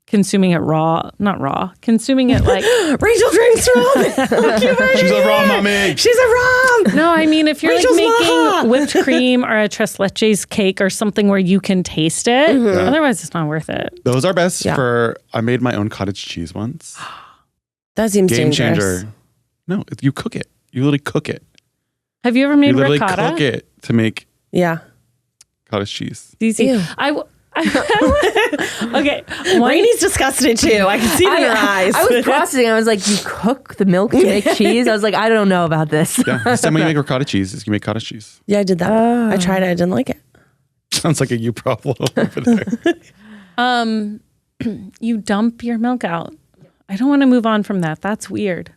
consuming it raw, not raw, consuming it like. Rachel drinks raw milk. She's a raw mommy. She's a raw. No, I mean, if you're Rachel's like making mom. whipped cream or a tres leches cake or something where you can taste it, otherwise it's not worth it. Those are best Yeah. for. I made my own cottage cheese once. That seems Game dangerous. changer. No, you cook it. You literally cook it. Have you ever You made literally ricotta? cook it to make Yeah. cottage cheese. Easy. Ew. Okay. Rainie's disgusted too. I can see it in her eyes. I was processing. I was like, you cook the milk to make cheese? I was like, I don't know about this. Yeah, the same way you make ricotta cheese is you make cottage cheese. Yeah, I did that. I tried it. I didn't like it. Sounds like a you problem over there. You dump your milk out. I don't want to move on from that. That's weird.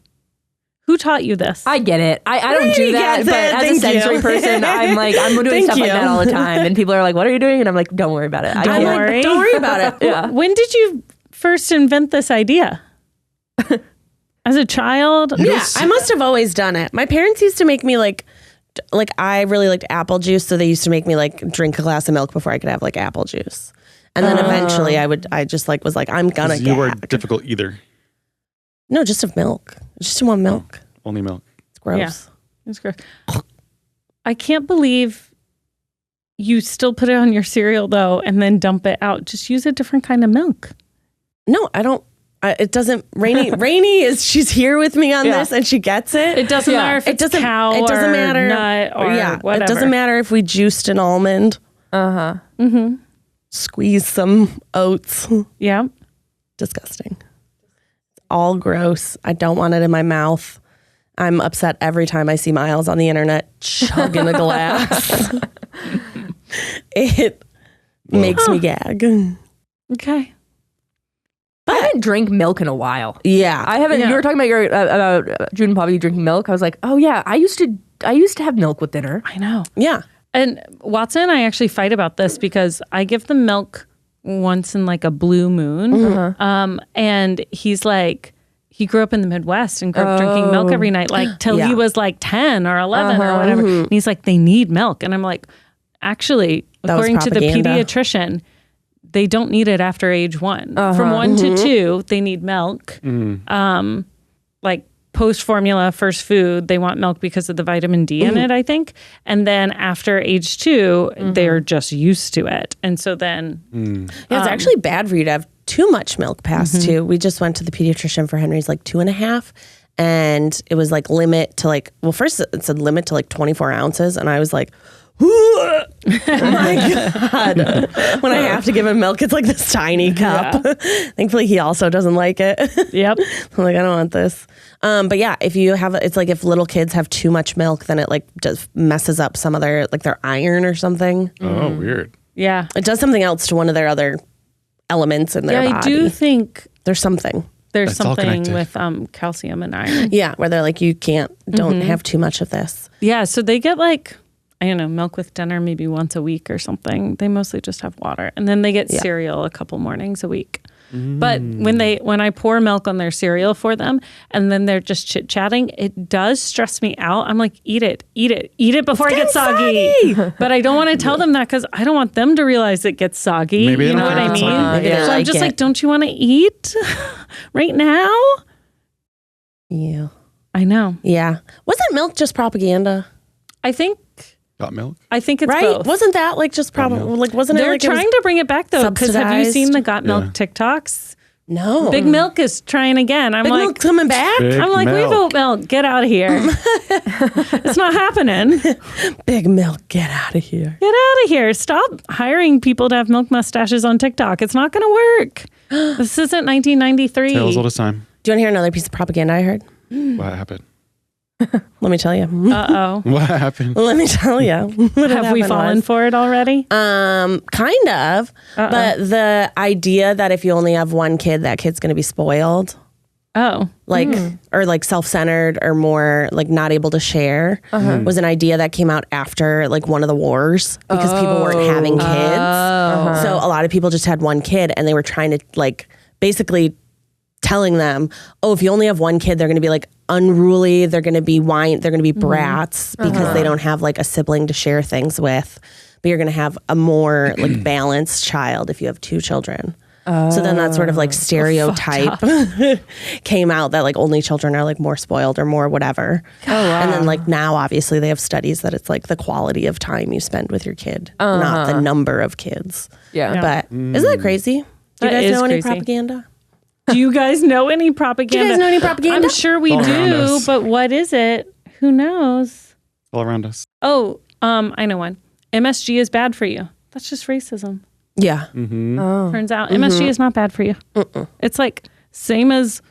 Who taught you this? I get it. I don't do that, gets but it. as Thank a sensory you. person, I'm doing Thank stuff like you. that all the time. And people are like, what are you doing? And I'm like, don't worry about it. Don't worry. Don't worry about it. Yeah. When did you first invent this idea? As a child? Yeah, I must have always done it. My parents used to make me like I really liked apple juice, so they used to make me like drink a glass of milk before I could have like apple juice. And then eventually I just like was like, I'm gonna You were gag. difficult either. No, just of milk. Just want milk. Only milk. It's gross. Yeah. It's gross. I can't believe you still put it on your cereal though and then dump it out. Just use a different kind of milk. No, I don't. It doesn't. Rainie she's here with me on this, and she gets it. It doesn't matter if It it's doesn't. cow It doesn't or matter. nut or whatever. It doesn't matter if we juiced an almond. Squeeze some oats. Yeah. Disgusting. It's all gross. I don't want it in my mouth. I'm upset every time I see Miles on the internet chugging a glass. It makes me gag. Okay. I haven't drank milk in a while. Yeah. I haven't. Yeah. You were talking about June and Poppy drinking milk. I was like, oh yeah, I used to have milk with dinner. I know. Yeah. And Watson and I actually fight about this because I give them milk once in like a blue moon. And he's like, he grew up in the Midwest and grew up drinking milk every night, like till he was like 10 or 11 or whatever. And he's like, they need milk. And I'm like, actually, according to the pediatrician, they don't need it after age 1. From 1 to 2, they need milk. Like post formula, first food, they want milk because of the vitamin D in it, I think. And then after age 2, they're just used to it. And so then... Yeah, it's actually bad for you to have too much milk past 2. We just went to the pediatrician for Henry's like 2.5. And it was like limit to like, well, first it said limit to like 24 ounces. And I was like, oh my God. When I have to give him milk, it's like this tiny cup. Thankfully, he also doesn't like it. Yep. I'm like, I don't want this. But yeah, if you have, it's like if little kids have too much milk, then it like just messes up some of their, like their iron or something. Oh, weird. Yeah. It does something else to one of their other elements in their body. I do think There's something. there's It's all something connected. with calcium and iron. Yeah, where they're like, you don't have too much of this. Yeah, so they get like, I don't know, milk with dinner maybe once a week or something. They mostly just have water. And then they get cereal a couple mornings a week. But when I pour milk on their cereal for them and then they're just chit-chatting, it does stress me out. I'm like, eat it before it gets soggy. But I don't want to tell them that because I don't want them to realize it gets soggy. Maybe they you know don't what I think it's mean? soggy. Maybe they So I'm like just it. like, don't you want to eat right now? Yeah. I know. Yeah. Wasn't milk just propaganda? I think Got milk? it's Right? both. Wasn't that like just probably, like, wasn't They're it like it was- trying to bring it back though, because have you seen subsidized? the Got Milk Yeah. TikToks? No. Big Milk is trying again. I'm Big like, milk coming back? Big I'm like, we milk. vote milk. Get out of here. It's not happening. Get Big milk, get out of here. out of here. Stop hiring people to have milk mustaches on TikTok. It's not going to work. This isn't 1993. Tales old as time. Do you want to hear another piece of propaganda I heard? What happened? Let me tell you. Uh-oh. What happened? Let me tell you. What Have we happened fallen was- for it already? Kind of. But the idea that if you only have one kid, that kid's going to be spoiled, Oh. like, or like self-centered or more like not able to share was an idea that came out after like one of the wars because people weren't having kids. So a lot of people just had one kid and they were trying to like basically telling them, oh, if you only have one kid, they're going to be like unruly. They're going to be they're going to be brats because they don't have like a sibling to share things with. But you're going to have a more like balanced child if you have 2 children. So then that sort of like stereotype came out that like only children are like more spoiled or more whatever. And then like now obviously they have studies that it's like the quality of time you spend with your kid, not the number of kids. Yeah. But isn't that crazy? Do you That guys is know any crazy. propaganda? Do you guys know any propaganda? Do you guys know any propaganda? I'm sure we All around do, us. but what is it? Who knows? All around us. Oh, I know one. MSG is bad for you. That's just racism. Yeah. Turns out MSG is not bad for you. It's like same as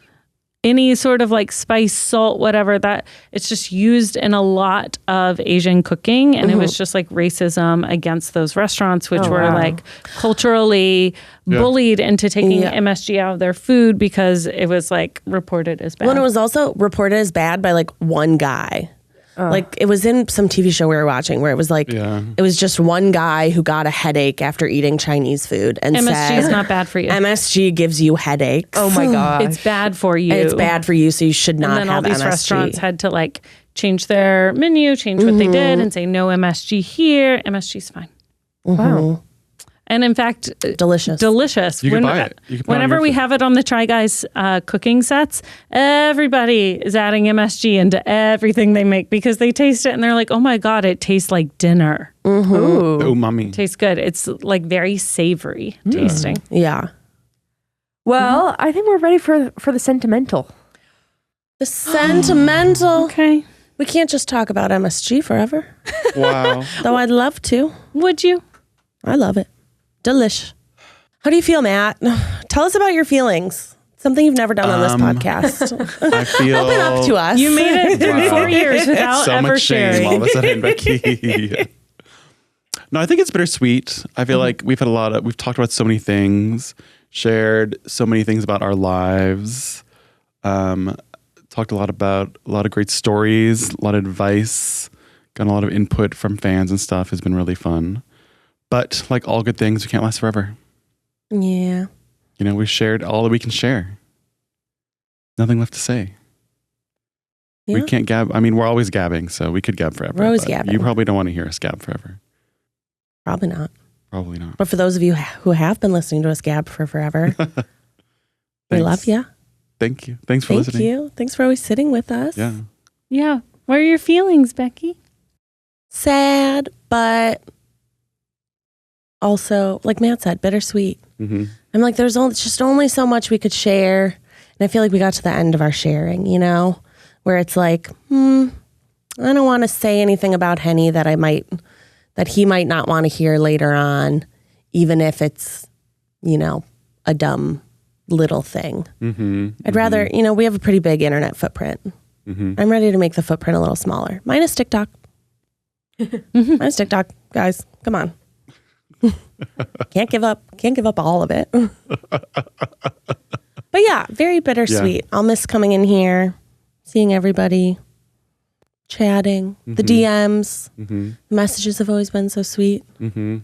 any sort of like spice, salt, whatever, that it's just used in a lot of Asian cooking. And it was just like racism against those restaurants, which were like culturally bullied into taking MSG out of their food because it was like reported as bad. Well, and it was also reported as bad by like one guy. Like it was in some TV show we were watching where it was like it was just one guy who got a headache after eating Chinese food and MSG said is not bad for you. MSG gives you headaches. Oh my god. It's bad for you. And it's bad for you, so you should not And then all have these MSG. restaurants had to like change their menu, change what they did, and say no MSG here. MSG's fine. Wow. And in fact, Delicious. delicious. You can buy it. You can put it on Whenever your we food. have it on the Try Guys cooking sets, everybody is adding MSG into everything they make because they taste it and they're like, oh my God, it tastes like dinner. Ooh. The umami. Tastes good. It's like very savory tasting. Yeah. Well, I think we're ready for the sentimental. The sentimental. Okay. We can't just talk about MSG forever. Wow. Though I'd love to. Would you? I love it. Delish. How do you feel, Matt? Tell us about your feelings Something you've never done on this podcast. I feel Open up to us. You made it through 4 years without so ever much shame sharing. all of a sudden, Becky. No, I think it's bittersweet. I feel like we've talked about so many things, shared so many things about our lives, talked a lot about a lot of great stories, a lot of advice, gotten a lot of input from fans and stuff. Has been really fun. But like all good things, we can't last forever. Yeah. You know, we've shared all that we can share. Nothing left to say. Yeah. We can't gab. I mean, we're always gabbing, so we could gab forever. We're always but gabbing. You probably don't want to hear us gab forever. Probably not. Probably not. But for those of you who have been listening to us gab for forever, we love you. Thank you. Thanks for Thank listening. you. Thanks for always sitting with us. Yeah. Yeah. What are your feelings, Becky? Sad, but also, like Matt said, bittersweet. Mm-hmm. I'm like, there's just only so much we could share. And I feel like we got to the end of our sharing, you know, where it's like, I don't want to say anything about Henny that he might not want to hear later on, even if it's, you know, a dumb little thing. Mm-hmm. I'd rather, you know, we have a pretty big internet footprint. Mm-hmm. I'm ready to make the footprint a little smaller. Minus TikTok. Minus TikTok, guys. Come on. Can't give up all of it. But yeah, very bittersweet. I'll miss coming in here, seeing everybody, chatting, the DMs. Mm-hmm. The messages have always been so sweet. Mm-hmm.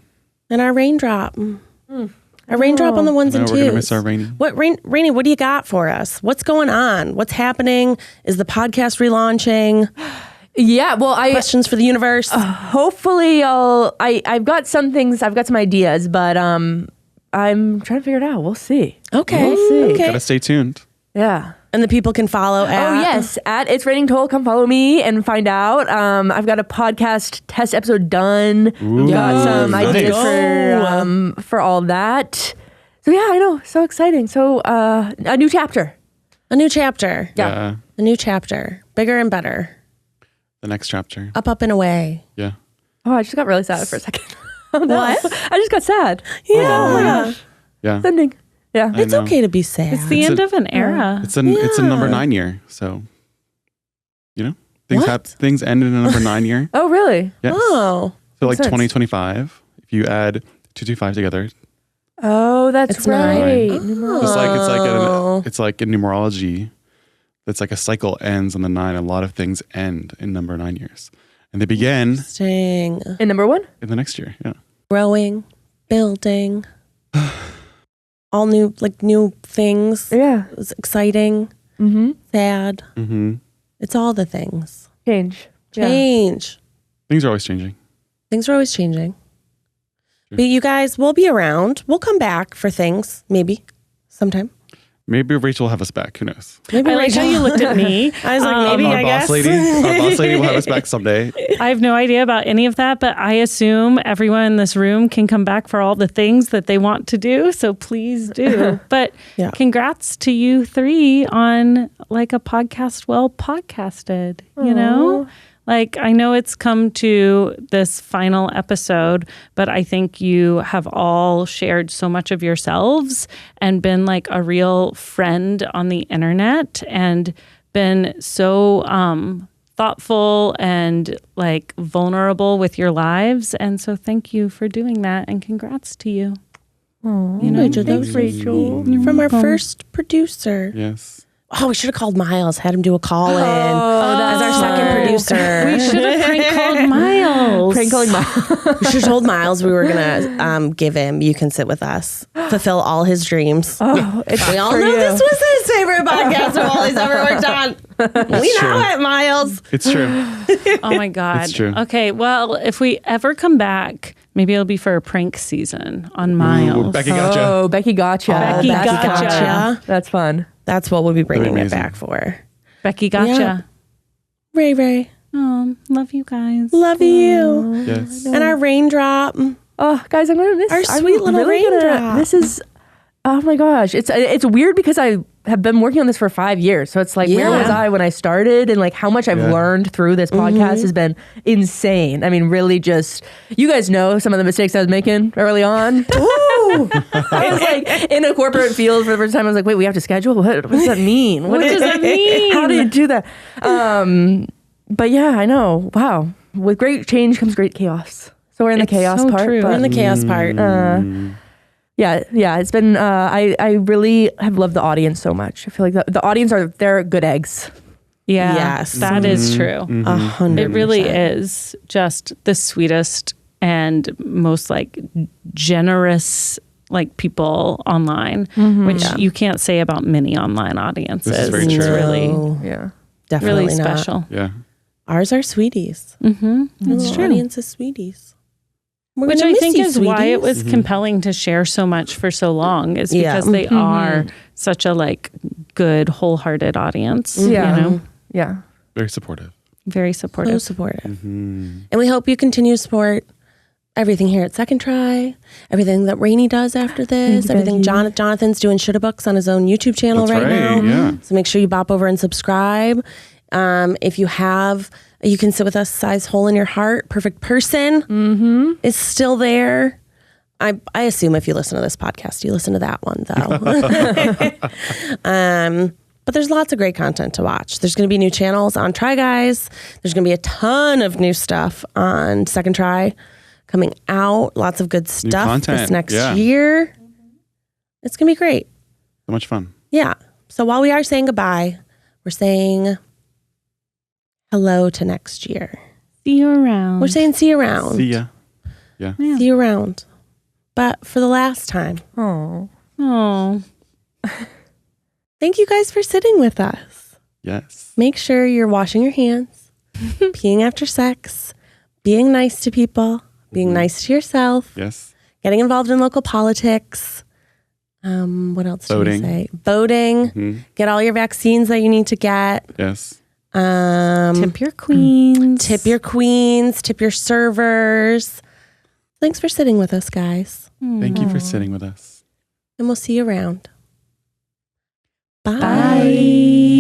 And our raindrop. Our raindrop on the ones and We're gonna twos. miss our Rainie. Rainie, what do you got for us? What's going on? What's happening? Is the podcast relaunching? Yeah, well, Questions for the universe? hopefully I've got some things, I've got some ideas, but I'm trying to figure it out. We'll see. Okay. We'll see. Okay. Gotta stay tuned. Yeah. And the people can follow at... Oh, yes. At It's Raining Toll. Come follow me and find out. I've got a podcast test episode done. Ooh, Got some nice. ideas for all of that. So, yeah, I know. So exciting. So, a new chapter. A new chapter. Yeah. A new chapter. Bigger and better. The next chapter. Up and away. Yeah. Oh, I just got really sad for a second. Oh, no. What? I just got sad. Yeah. Oh, my gosh. Yeah. It's ending. Yeah. I It's know. okay to be sad. It's the end of an era. It's a number 9 year. So, you know, What? things end in a number 9 year. Oh, really? Yes. Oh. So like Makes sense. 2025, if you add 225 together, Oh, that's It's nine. right. Oh. it's like in numerology, it's like a cycle ends on the 9. A lot of things end in number 9 years, and they begin Interesting. And number one? in the next year. Yeah. Growing. Building. All new things. Yeah. It's exciting. Mm-hmm. Sad. Mm-hmm. It's all the things. Change. Yeah. Change. Things are always changing. Things are always changing. Sure. But you guys, we'll be around. We'll come back for things, maybe, sometime. Maybe Rachel will have us back. Who knows? Maybe I like how you looked at me. I was like, maybe, Our I boss guess. our boss lady will have us back someday. I have no idea about any of that, but I assume everyone in this room can come back for all the things that they want to do. So please do. But Yeah. congrats to you 3 on like a podcast well podcasted, you know? Like, I know it's come to this final episode, but I think you have all shared so much of yourselves and been like a real friend on the internet and been so thoughtful and like vulnerable with your lives. And so thank you for doing that and congrats to you. You know, Thanks, Rachel. From our first producer. Yes. Oh, we should have called Miles, had him do a call in as our second We producer. should have prank called Miles. Prank calling Miles. We should have told Miles we were going to give him You Can Sit With Us, fulfill all his dreams. Oh, it's We all for know you. this was his favorite podcast of all he's ever worked on. We know true. it, Miles. It's true. Oh my God. It's true. Okay, well, if we ever come back, maybe it'll be for a prank season on Miles. Ooh, Becky gotcha. Oh, Becky gotcha. Becky That's gotcha. fun. That's fun. That's what we'll be bringing it amazing. back for. Becky gotcha. Yeah. Ray. Oh, love you guys. Love you. Yes. And our raindrop. Oh, guys, I'm gonna miss Our sweet little raindrop. This is, oh my gosh, it's weird because I have been working on this for 5 years. So it's like, where Yeah. was I when I started? And like how much I've learned through this podcast has been insane. I mean, really just, you guys know some of the mistakes I was making early on. Ooh. no. I was like in a corporate field for the first time. I was like, wait, we have to schedule? What does that mean? What does that mean? How do you do that? But yeah, I know. Wow. With great change comes great chaos. So we're in the chaos so part. true. But, We're in the chaos part. yeah. It's been, I really have loved the audience so much. I feel like the audience they're good eggs. Yeah, Yes. that is true. 100%. It really is just the sweetest and most like generous like people online, which you can't say about many online audiences. This is very true. It's really, Yeah. Definitely really not. special. Yeah. Ours are sweeties. That's true. Audience is sweeties. We're Which gonna I miss think you, is why it sweeties. was compelling to share so much for so long, is Yeah. because they are such a like good, wholehearted audience. Yeah. You know, Yeah. Very supportive. very So supportive. supportive. And we hope you continue to support everything here at Second Try, everything that Rainie does after this, everything Jonathan's doing Shoulda Books on his own YouTube channel That's right right, now. yeah. So make sure you bop over and subscribe. If you have, you can sit with us, Size Hole in Your Heart, Perfect Person is still there. I assume if you listen to this podcast, you listen to that one though. But there's lots of great content to watch. There's going to be new channels on Try Guys. There's going to be a ton of new stuff on Second Try coming out. Lots of good stuff content, this next yeah. year. It's going to be great. So much fun. Yeah. So while we are saying goodbye, we're saying hello to next year. See you around. We're saying see you around. See ya. See you around. But for the last time, Oh, thank you guys for sitting with us. Yes. Make sure you're washing your hands, peeing after sex, being nice to people, being nice to yourself, Yes. getting involved in local politics. What else do we Voting. say? Voting. Get all your vaccines that you need to get. Yes. tip your queens. Tip your queens, tip your servers. Thanks for sitting with us, guys. Thank you for sitting with us. And we'll see you around. Bye. Bye.